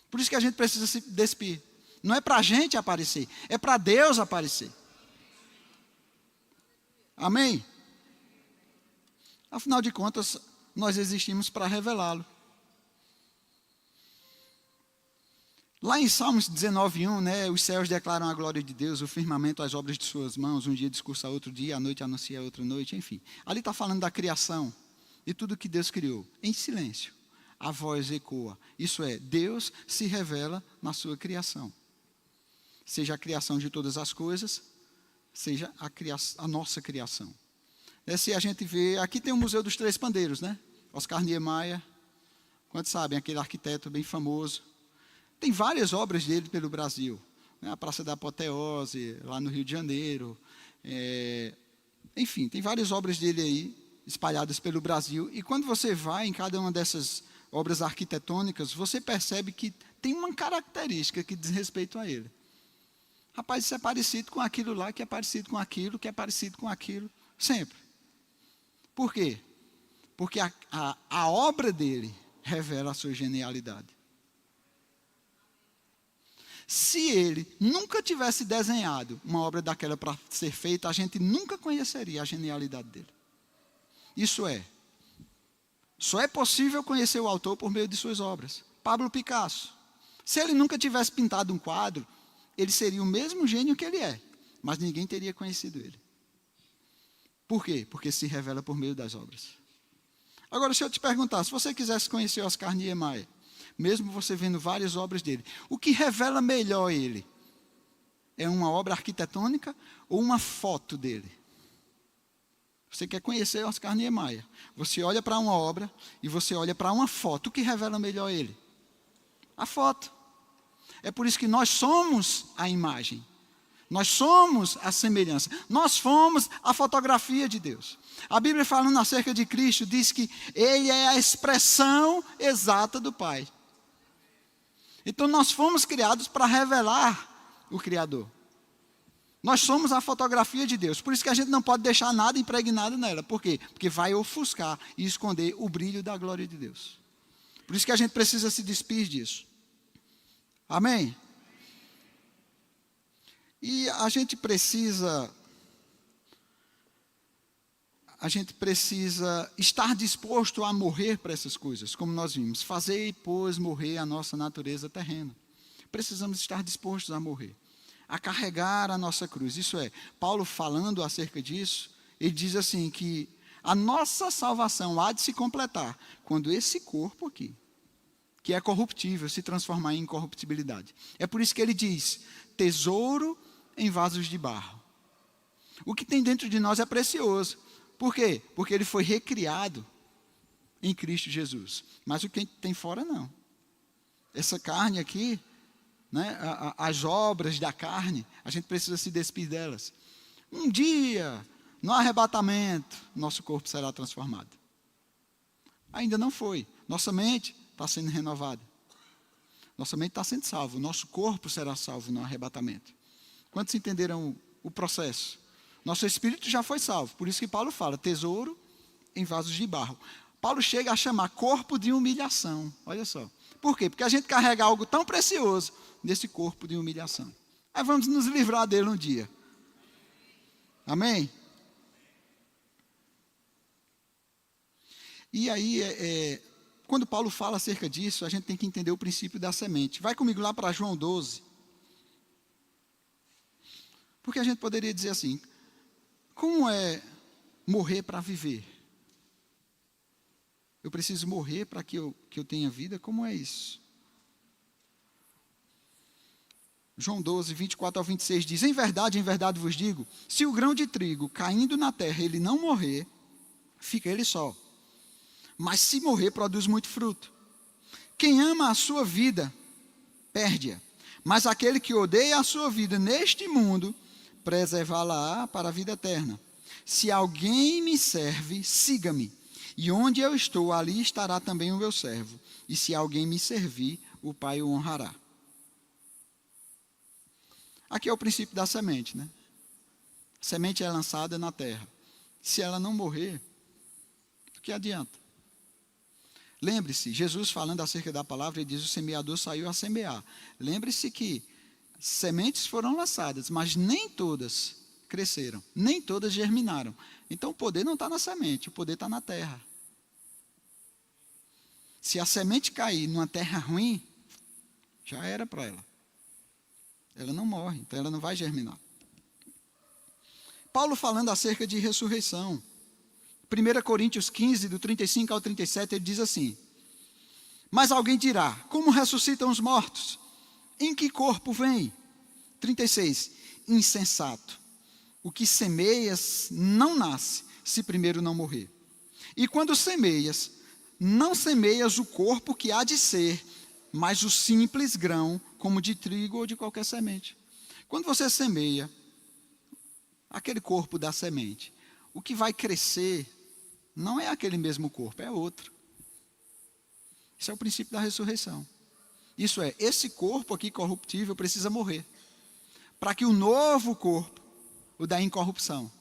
Por isso que a gente precisa se despir. Não é para a gente aparecer, é para Deus aparecer. Amém? Afinal de contas, nós existimos para revelá-lo. Lá em Salmos 19:1, né, os céus declaram a glória de Deus, o firmamento as obras de suas mãos, um dia discursa outro dia, a noite anuncia outra noite, enfim. Ali está falando da criação, de tudo que Deus criou, em silêncio. A voz ecoa, isso é, Deus se revela na sua criação. Seja a criação de todas as coisas, seja a nossa criação. Se a gente vê, aqui tem o Museu dos Três Pandeiros, né? Oscar Niemeyer, quantos sabem, aquele arquiteto bem famoso. Tem várias obras dele pelo Brasil. Né? A Praça da Apoteose, lá no Rio de Janeiro. Enfim, tem várias obras dele aí, espalhadas pelo Brasil. E quando você vai em cada uma dessas obras arquitetônicas, você percebe que tem uma característica que diz respeito a ele. Rapaz, isso é parecido com aquilo lá, que é parecido com aquilo, que é parecido com aquilo. Sempre. Por quê? Porque a obra dele revela a sua genialidade. Se ele nunca tivesse desenhado uma obra daquela para ser feita, a gente nunca conheceria a genialidade dele. Isso é, só é possível conhecer o autor por meio de suas obras. Pablo Picasso. Se ele nunca tivesse pintado um quadro, ele seria o mesmo gênio que ele é, mas ninguém teria conhecido ele. Por quê? Porque se revela por meio das obras. Agora, se eu te perguntar, se você quisesse conhecer Oscar Niemeyer, mesmo você vendo várias obras dele, o que revela melhor ele? É uma obra arquitetônica ou uma foto dele? Você quer conhecer Oscar Niemeyer, você olha para uma obra e você olha para uma foto, o que revela melhor ele? A foto. É por isso que nós somos a imagem. Nós somos a semelhança. Nós fomos a fotografia de Deus. A Bíblia, falando acerca de Cristo, diz que Ele é a expressão exata do Pai. Então, nós fomos criados para revelar o Criador. Nós somos a fotografia de Deus. Por isso que a gente não pode deixar nada impregnado nela. Por quê? Porque vai ofuscar e esconder o brilho da glória de Deus. Por isso que a gente precisa se despir disso. Amém? E a gente precisa a gente precisa estar disposto a morrer para essas coisas, como nós vimos. Fazei, pois, morrer a nossa natureza terrena. Precisamos estar dispostos a morrer, a carregar a nossa cruz. Isso é, Paulo falando acerca disso, ele diz assim que a nossa salvação há de se completar quando esse corpo aqui, que é corruptível, se transformar em incorruptibilidade. É por isso que ele diz, tesouro em vasos de barro. O que tem dentro de nós é precioso. Por quê? Porque ele foi recriado em Cristo Jesus. Mas o que tem fora não. Essa carne aqui, né, as obras da carne, a gente precisa se despir delas. Um dia, no arrebatamento, nosso corpo será transformado. Ainda não foi. Nossa mente está sendo renovada. Nossa mente está sendo salva. Nosso corpo será salvo no arrebatamento. Quantos entenderam o processo? Nosso espírito já foi salvo. Por isso que Paulo fala, tesouro em vasos de barro. Paulo chega a chamar corpo de humilhação. Olha só. Por quê? Porque a gente carrega algo tão precioso nesse corpo de humilhação. Aí vamos nos livrar dele um dia. Amém? E aí, quando Paulo fala acerca disso, a gente tem que entender o princípio da semente. Vai comigo lá para João 12. Porque a gente poderia dizer assim, como é morrer para viver? Eu preciso morrer para que eu tenha vida? Como é isso? João 12, 24 ao 26 diz, em verdade vos digo, se o grão de trigo caindo na terra, ele não morrer, fica ele só. Mas se morrer, produz muito fruto. Quem ama a sua vida, perde-a. Mas aquele que odeia a sua vida neste mundo, preservá-la-á para a vida eterna. Se alguém me serve, siga-me. E onde eu estou, ali estará também o meu servo. E se alguém me servir, o Pai o honrará. Aqui é o princípio da semente, né? A semente é lançada na terra. Se ela não morrer, o que adianta? Lembre-se, Jesus falando acerca da palavra, ele diz, o semeador saiu a semear. Lembre-se que sementes foram lançadas, mas nem todas cresceram, nem todas germinaram. Então o poder não está na semente, o poder está na terra. Se a semente cair numa terra ruim, já era para ela. Ela não morre, então ela não vai germinar. Paulo falando acerca de ressurreição. 1 Coríntios 15, do 35 ao 37, ele diz assim, mas alguém dirá, como ressuscitam os mortos? Em que corpo vem? 36, insensato. O que semeias não nasce, se primeiro não morrer. E quando semeias, não semeias o corpo que há de ser, mas o simples grão, como de trigo ou de qualquer semente. Quando você semeia aquele corpo da semente, o que vai crescer não é aquele mesmo corpo, é outro. Isso é o princípio da ressurreição. Isso é, esse corpo aqui corruptível precisa morrer, para que o novo corpo, o da incorrupção,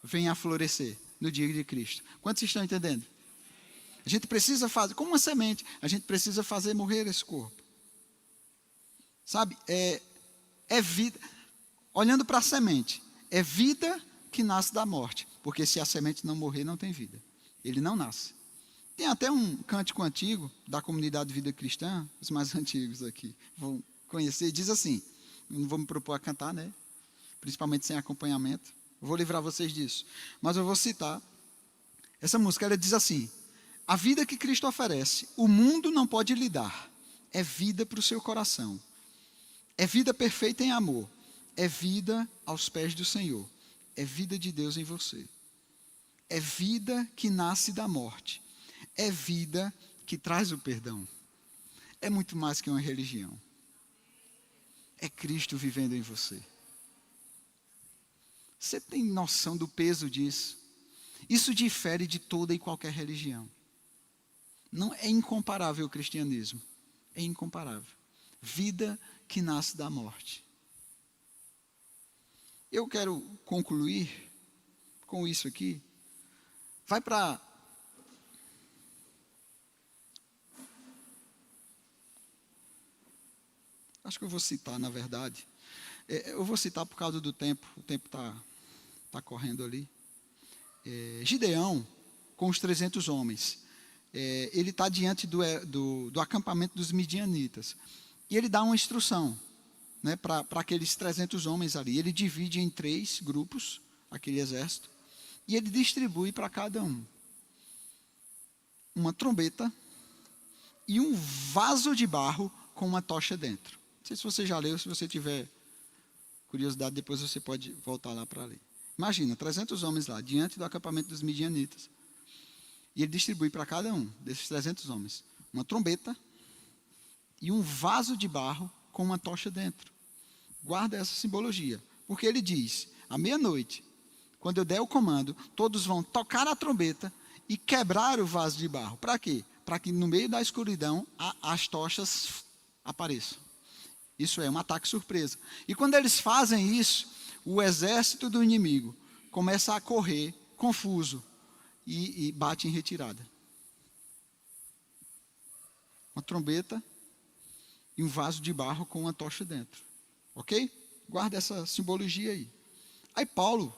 venha a florescer no dia de Cristo. Quantos estão entendendo? A gente precisa fazer, como uma semente, a gente precisa fazer morrer esse corpo. Sabe, é vida, olhando para a semente, é vida que nasce da morte, porque se a semente não morrer, não tem vida, ele não nasce. Tem até um cântico antigo da comunidade Vida Cristã, os mais antigos aqui vão conhecer, diz assim, não vou me propor a cantar, né? Principalmente sem acompanhamento, vou livrar vocês disso, mas eu vou citar, essa música, ela diz assim, a vida que Cristo oferece, o mundo não pode lhe dar, é vida para o seu coração, é vida perfeita em amor, é vida aos pés do Senhor, é vida de Deus em você, é vida que nasce da morte, é vida que traz o perdão, é muito mais que uma religião, é Cristo vivendo em você. Você tem noção do peso disso? Isso difere de toda e qualquer religião. Não é incomparável o cristianismo, é incomparável. Vida que nasce da morte. Eu quero concluir com isso aqui. Vai para... Acho que eu vou citar, na verdade. Eu vou citar por causa do tempo. O tempo está correndo ali. Gideão, com os 300 homens, ele está diante do acampamento dos midianitas. E ele dá uma instrução, né, para aqueles 300 homens ali. Ele divide em 3 grupos, aquele exército, e ele distribui para cada um uma trombeta e um vaso de barro com uma tocha dentro. Não sei se você já leu, se você tiver curiosidade, depois você pode voltar lá para ler. Imagina, 300 homens lá, diante do acampamento dos midianitas. E ele distribui para cada um desses 300 homens uma trombeta e um vaso de barro com uma tocha dentro. Guarda essa simbologia, porque ele diz, à meia-noite, quando eu der o comando, todos vão tocar a trombeta e quebrar o vaso de barro. Para quê? Para que no meio da escuridão as tochas apareçam. Isso é um ataque surpresa. E quando eles fazem isso, o exército do inimigo começa a correr confuso e bate em retirada. Uma trombeta e um vaso de barro com uma tocha dentro. Ok? Guarda essa simbologia aí. Aí Paulo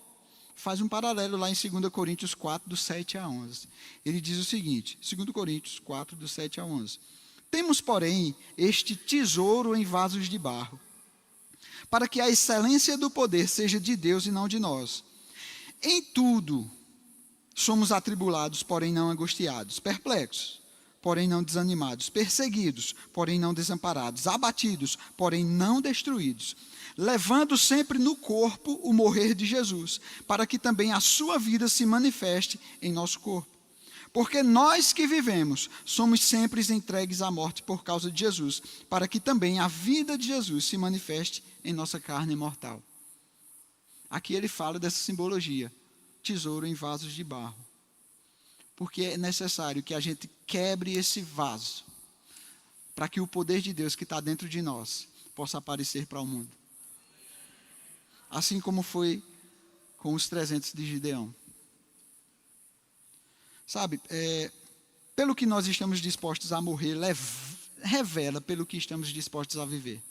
faz um paralelo lá em 2 Coríntios 4, do 7 a 11. Ele diz o seguinte, 2 Coríntios 4, do 7 a 11. Temos, porém, este tesouro em vasos de barro, para que a excelência do poder seja de Deus e não de nós. Em tudo somos atribulados, porém não angustiados, perplexos, porém não desanimados, perseguidos, porém não desamparados, abatidos, porém não destruídos, levando sempre no corpo o morrer de Jesus, para que também a sua vida se manifeste em nosso corpo. Porque nós que vivemos, somos sempre entregues à morte por causa de Jesus, para que também a vida de Jesus se manifeste em nossa carne mortal. Aqui ele fala dessa simbologia, tesouro em vasos de barro. Porque é necessário que a gente quebre esse vaso, para que o poder de Deus que está dentro de nós possa aparecer para o mundo. Assim como foi com os 300 de Gideão. Sabe, pelo que nós estamos dispostos a morrer, revela pelo que estamos dispostos a viver.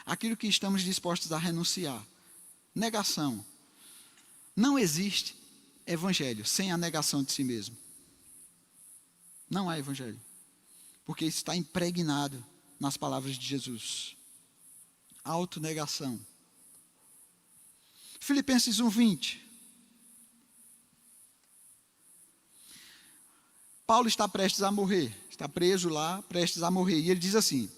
Aquilo que estamos dispostos a renunciar. Negação. Não existe evangelho sem a negação de si mesmo. Não há evangelho. Porque isso está impregnado nas palavras de Jesus. Autonegação. Filipenses 1:20. Paulo está prestes a morrer, está preso lá, prestes a morrer. E ele diz assim,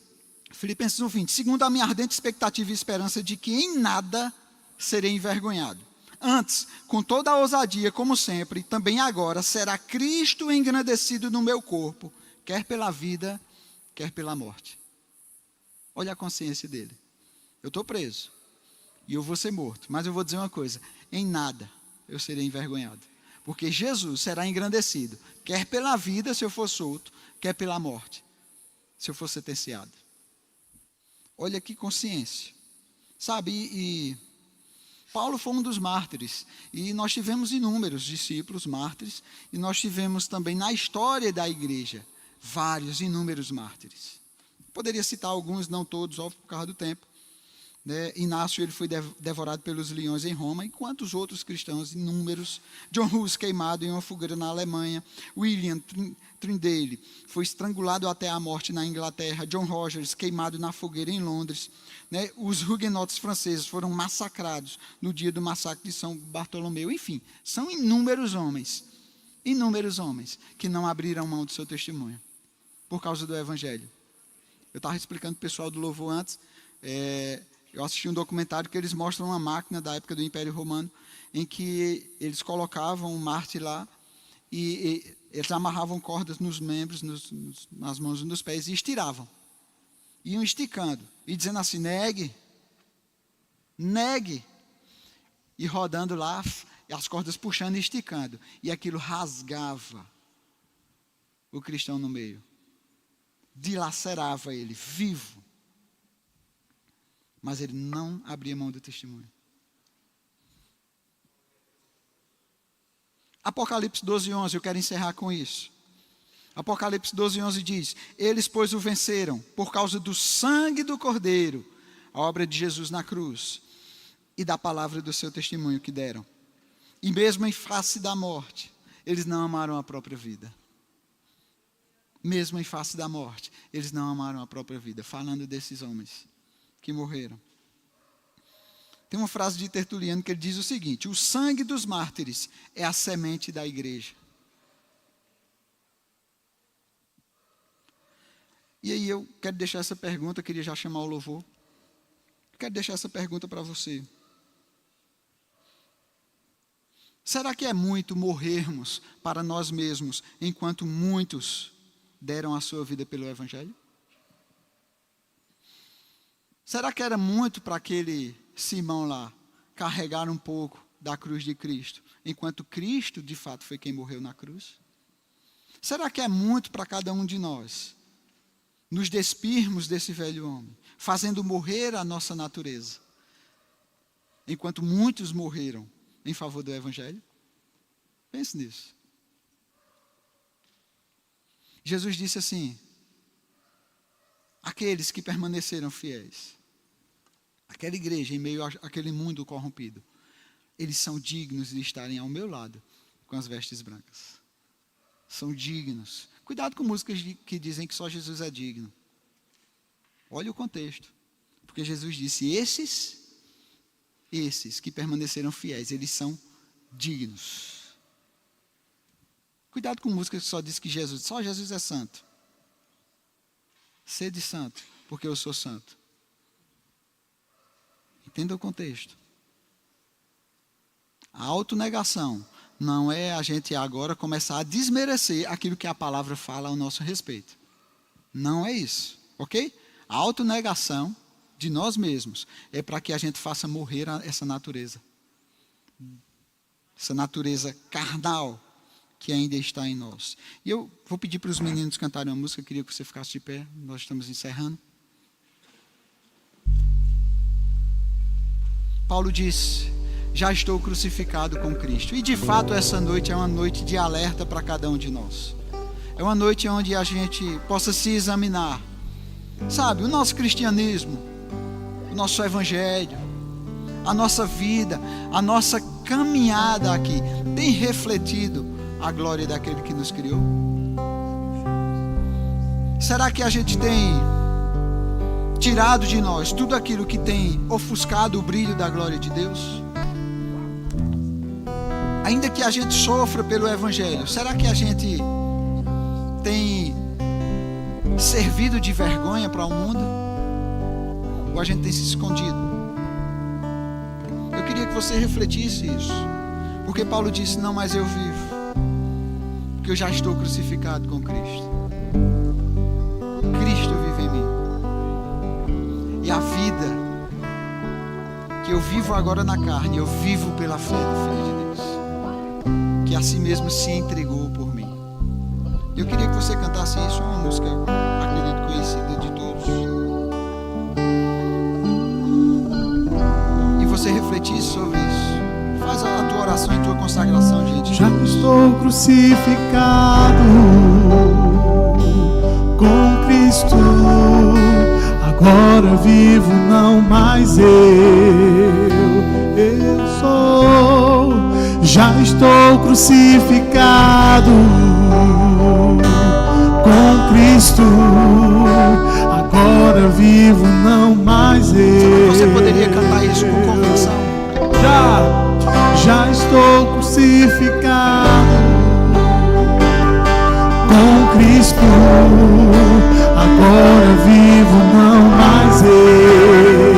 Filipenses 1:20, segundo a minha ardente expectativa e esperança de que em nada serei envergonhado. Antes, com toda a ousadia, como sempre, também agora, será Cristo engrandecido no meu corpo, quer pela vida, quer pela morte. Olha a consciência dele. Eu estou preso e eu vou ser morto, mas eu vou dizer uma coisa, em nada eu serei envergonhado. Porque Jesus será engrandecido, quer pela vida, se eu for solto, quer pela morte, se eu for sentenciado. Olha que consciência. Sabe, e Paulo foi um dos mártires, e nós tivemos inúmeros discípulos mártires, e nós tivemos também na história da igreja, inúmeros mártires. Poderia citar alguns, não todos, óbvio, por causa do tempo. Inácio, ele foi devorado pelos leões em Roma, e quantos outros cristãos inúmeros. John Hus, queimado em uma fogueira na Alemanha. William Tyndale foi estrangulado até a morte na Inglaterra. John Rogers, queimado na fogueira em Londres. Os huguenotes franceses foram massacrados no dia do massacre de São Bartolomeu. Enfim, são inúmeros homens que não abriram mão do seu testemunho por causa do evangelho. Eu estava explicando para o pessoal do louvor antes, eu assisti um documentário que eles mostram uma máquina da época do Império Romano, em que eles colocavam um mártir lá, e eles amarravam cordas nos membros, nas mãos e nos pés, e estiravam. Iam esticando, e dizendo assim, negue, e rodando lá, e as cordas puxando e esticando, e aquilo rasgava o cristão no meio, dilacerava ele, vivo. Mas ele não abria mão do testemunho. Apocalipse 12:11, eu quero encerrar com isso. Apocalipse 12:11 diz, eles, pois, o venceram, por causa do sangue do Cordeiro, a obra de Jesus na cruz, e da palavra do seu testemunho que deram. E mesmo em face da morte, eles não amaram a própria vida. Mesmo em face da morte, eles não amaram a própria vida. Falando desses homens que morreram. Tem uma frase de Tertuliano que ele diz o seguinte: o sangue dos mártires é a semente da igreja. E aí eu quero deixar essa pergunta, queria já chamar o louvor. Quero deixar essa pergunta para você. Será que é muito morrermos para nós mesmos, enquanto muitos deram a sua vida pelo Evangelho? Será que era muito para aquele Simão lá carregar um pouco da cruz de Cristo, enquanto Cristo de fato foi quem morreu na cruz? Será que é muito para cada um de nós nos despirmos desse velho homem, fazendo morrer a nossa natureza, enquanto muitos morreram em favor do Evangelho? Pense nisso. Jesus disse assim: aqueles que permaneceram fiéis, aquela igreja em meio àquele mundo corrompido, eles são dignos de estarem ao meu lado com as vestes brancas. São dignos. Cuidado com músicas que dizem que só Jesus é digno. Olha o contexto. Porque Jesus disse: esses que permaneceram fiéis, eles são dignos. Cuidado com músicas que só diz que só Jesus é santo. Sede santo, porque eu sou santo. Entenda o contexto. A autonegação não é a gente agora começar a desmerecer aquilo que a palavra fala ao nosso respeito. Não é isso, ok? A autonegação de nós mesmos é para que a gente faça morrer essa natureza carnal que ainda está em nós. E eu vou pedir para os meninos cantarem uma música, eu queria que você ficasse de pé, nós estamos encerrando. Paulo disse: já estou crucificado com Cristo. E de fato essa noite é uma noite de alerta para cada um de nós. É uma noite onde a gente possa se examinar. Sabe, o nosso cristianismo, o nosso evangelho, a nossa vida, a nossa caminhada aqui, tem refletido a glória daquele que nos criou? Será que a gente tem tirado de nós tudo aquilo que tem ofuscado o brilho da glória de Deus? Ainda que a gente sofra pelo Evangelho, será que a gente tem servido de vergonha para o mundo? Ou a gente tem se escondido? Eu queria que você refletisse isso, porque Paulo disse: não mais eu vivo, porque eu já estou crucificado com Cristo. Cristo vive em mim. E a vida que eu vivo agora na carne, eu vivo pela fé do Filho de Deus, que a si mesmo se entregou por mim. Eu queria que você cantasse isso, uma música, acredito, conhecida de todos. E você refletisse sobre isso. Faz a tua oração e a tua consagração diante de Deus. Já estou crucificado com Cristo, agora vivo não mais eu sou. Já estou crucificado com Cristo, agora vivo não mais eu. Você poderia cantar isso com convicção? Já estou crucificado com Cristo, agora vivo não mais eu.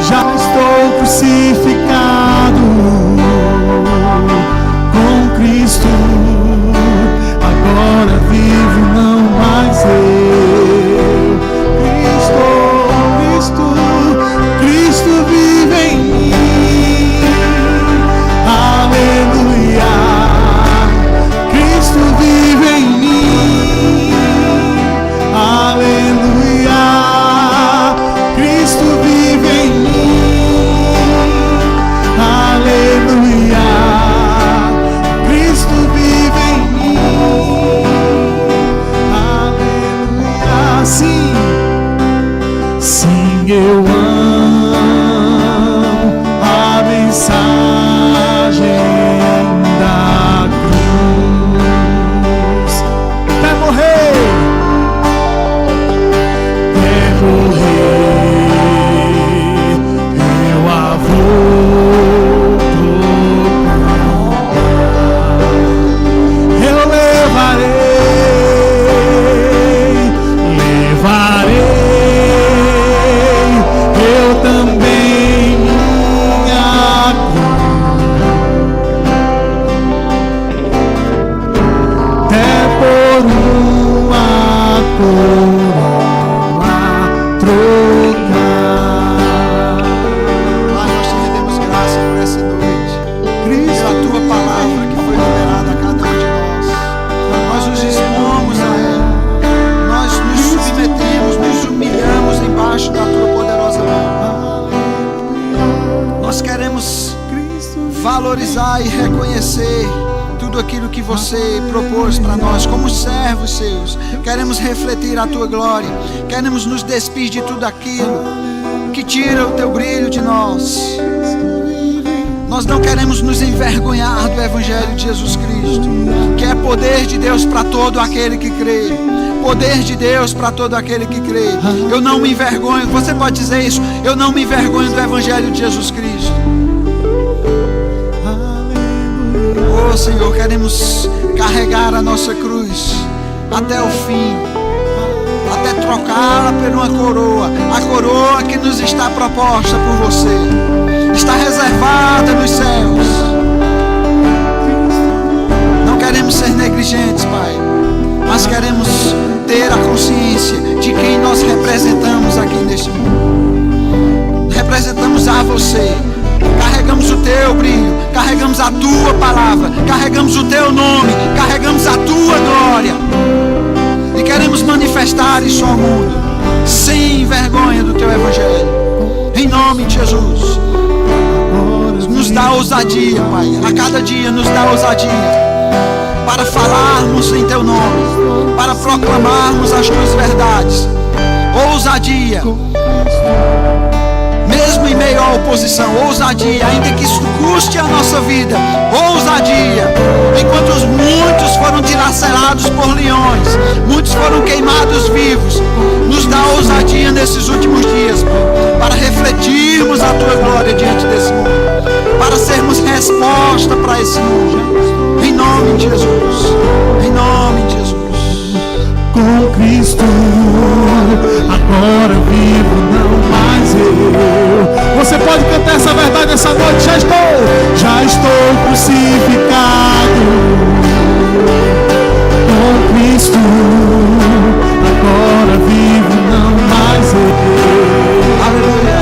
Já estou crucificado com Cristo, agora vivo não mais eu. Cristo vive em mim, aleluia. Cristo vive em mim, aleluia. conhecer tudo aquilo que você propôs para nós, como servos seus. Queremos refletir a tua glória, queremos nos despir de tudo aquilo que tira o teu brilho de nós. Nós não queremos nos envergonhar do Evangelho de Jesus Cristo, que é poder de Deus para todo aquele que crê. Poder de Deus para todo aquele que crê. Eu não me envergonho, você pode dizer isso, eu não me envergonho do Evangelho de Jesus Cristo. Oh Senhor, queremos carregar a nossa cruz até o fim, até trocá-la por uma coroa, a coroa que nos está proposta por você, está reservada nos céus. Não queremos ser negligentes, Pai, mas queremos ter a consciência de quem nós representamos aqui neste mundo. Representamos a você, carregamos o teu brilho, carregamos a tua palavra, carregamos o teu nome, carregamos a tua glória, e queremos manifestar isso ao mundo sem vergonha do teu Evangelho. Em nome de Jesus, nos dá ousadia, Pai, a cada dia nos dá ousadia para falarmos em teu nome, para proclamarmos as tuas verdades. Ousadia, mesmo em meio à oposição, ousadia, ainda que isso custe a nossa vida, ousadia, enquanto muitos foram dilacerados por leões, muitos foram queimados vivos, nos dá ousadia nesses últimos dias, para refletirmos a tua glória diante desse mundo, para sermos resposta para esse mundo, em nome de Jesus, em nome de Jesus. Com Cristo, agora vivo, não mais eu. Você pode cantar essa verdade essa noite. Já estou crucificado. Com Cristo, agora vivo, não mais eu. Aleluia.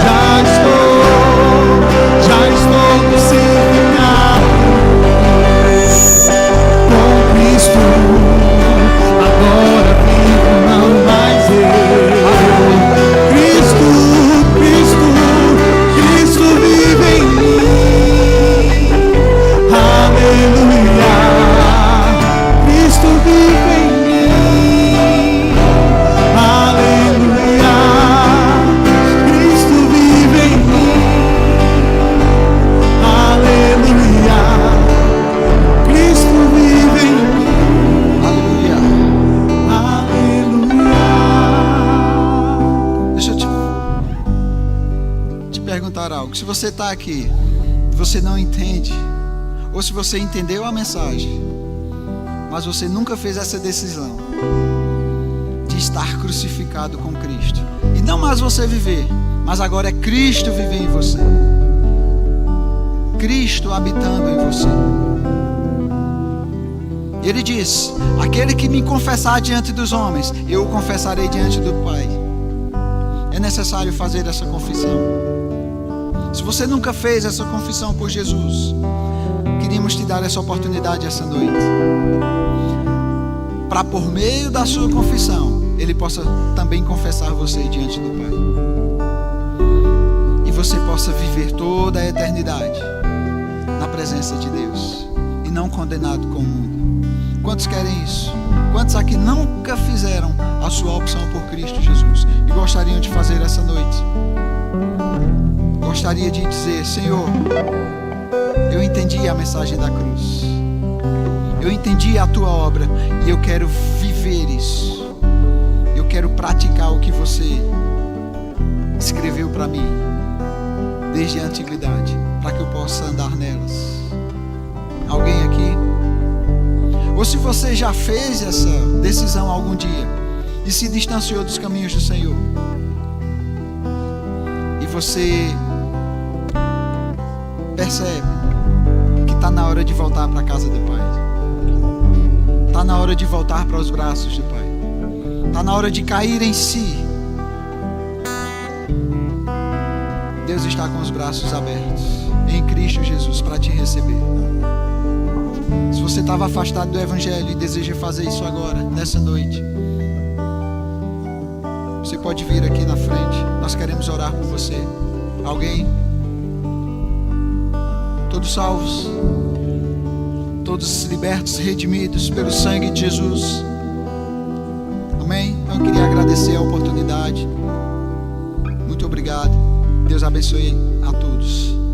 Já estou crucificado. Com Cristo, agora não mais eu. Cristo vive em mim. Aleluia. Cristo vive em mim. Aleluia. Cristo vive em mim. Aleluia. Cristo vive em mim. Aleluia. Deixa eu te perguntar algo. Se você está aqui, você não entende, ou se você entendeu a mensagem, mas você nunca fez essa decisão de estar crucificado com Cristo, e não mais você viver, mas agora é Cristo viver em você, Cristo habitando em você. Ele diz: aquele que me confessar diante dos homens, eu o confessarei diante do Pai. É necessário fazer essa confissão. Se você nunca fez essa confissão por Jesus, queríamos te dar essa oportunidade essa noite, para por meio da sua confissão, Ele possa também confessar você diante do Pai, e você possa viver toda a eternidade na presença de Deus, e não condenado com o mundo. Quantos querem isso? Quantos aqui nunca fizeram a sua opção por Cristo Jesus e gostariam de fazer essa noite? Gostaria de dizer: Senhor, eu entendi a mensagem da cruz, eu entendi a tua obra, e eu quero viver isso, eu quero praticar o que você escreveu para mim desde a antiguidade, para que eu possa andar nelas. Alguém aqui? Ou se você já fez essa decisão algum dia e se distanciou dos caminhos do Senhor, e você percebe que está na hora de voltar para a casa do Pai, está na hora de voltar para os braços do Pai, está na hora de cair em si. Deus está com os braços abertos em Cristo Jesus para te receber. Se você estava afastado do Evangelho e deseja fazer isso agora, nessa noite, você pode vir aqui na frente. Nós queremos orar por você. Alguém? Todos salvos? todos libertos, redimidos pelo sangue de Jesus. Amém? Eu queria agradecer a oportunidade. Muito obrigado. Deus abençoe a todos.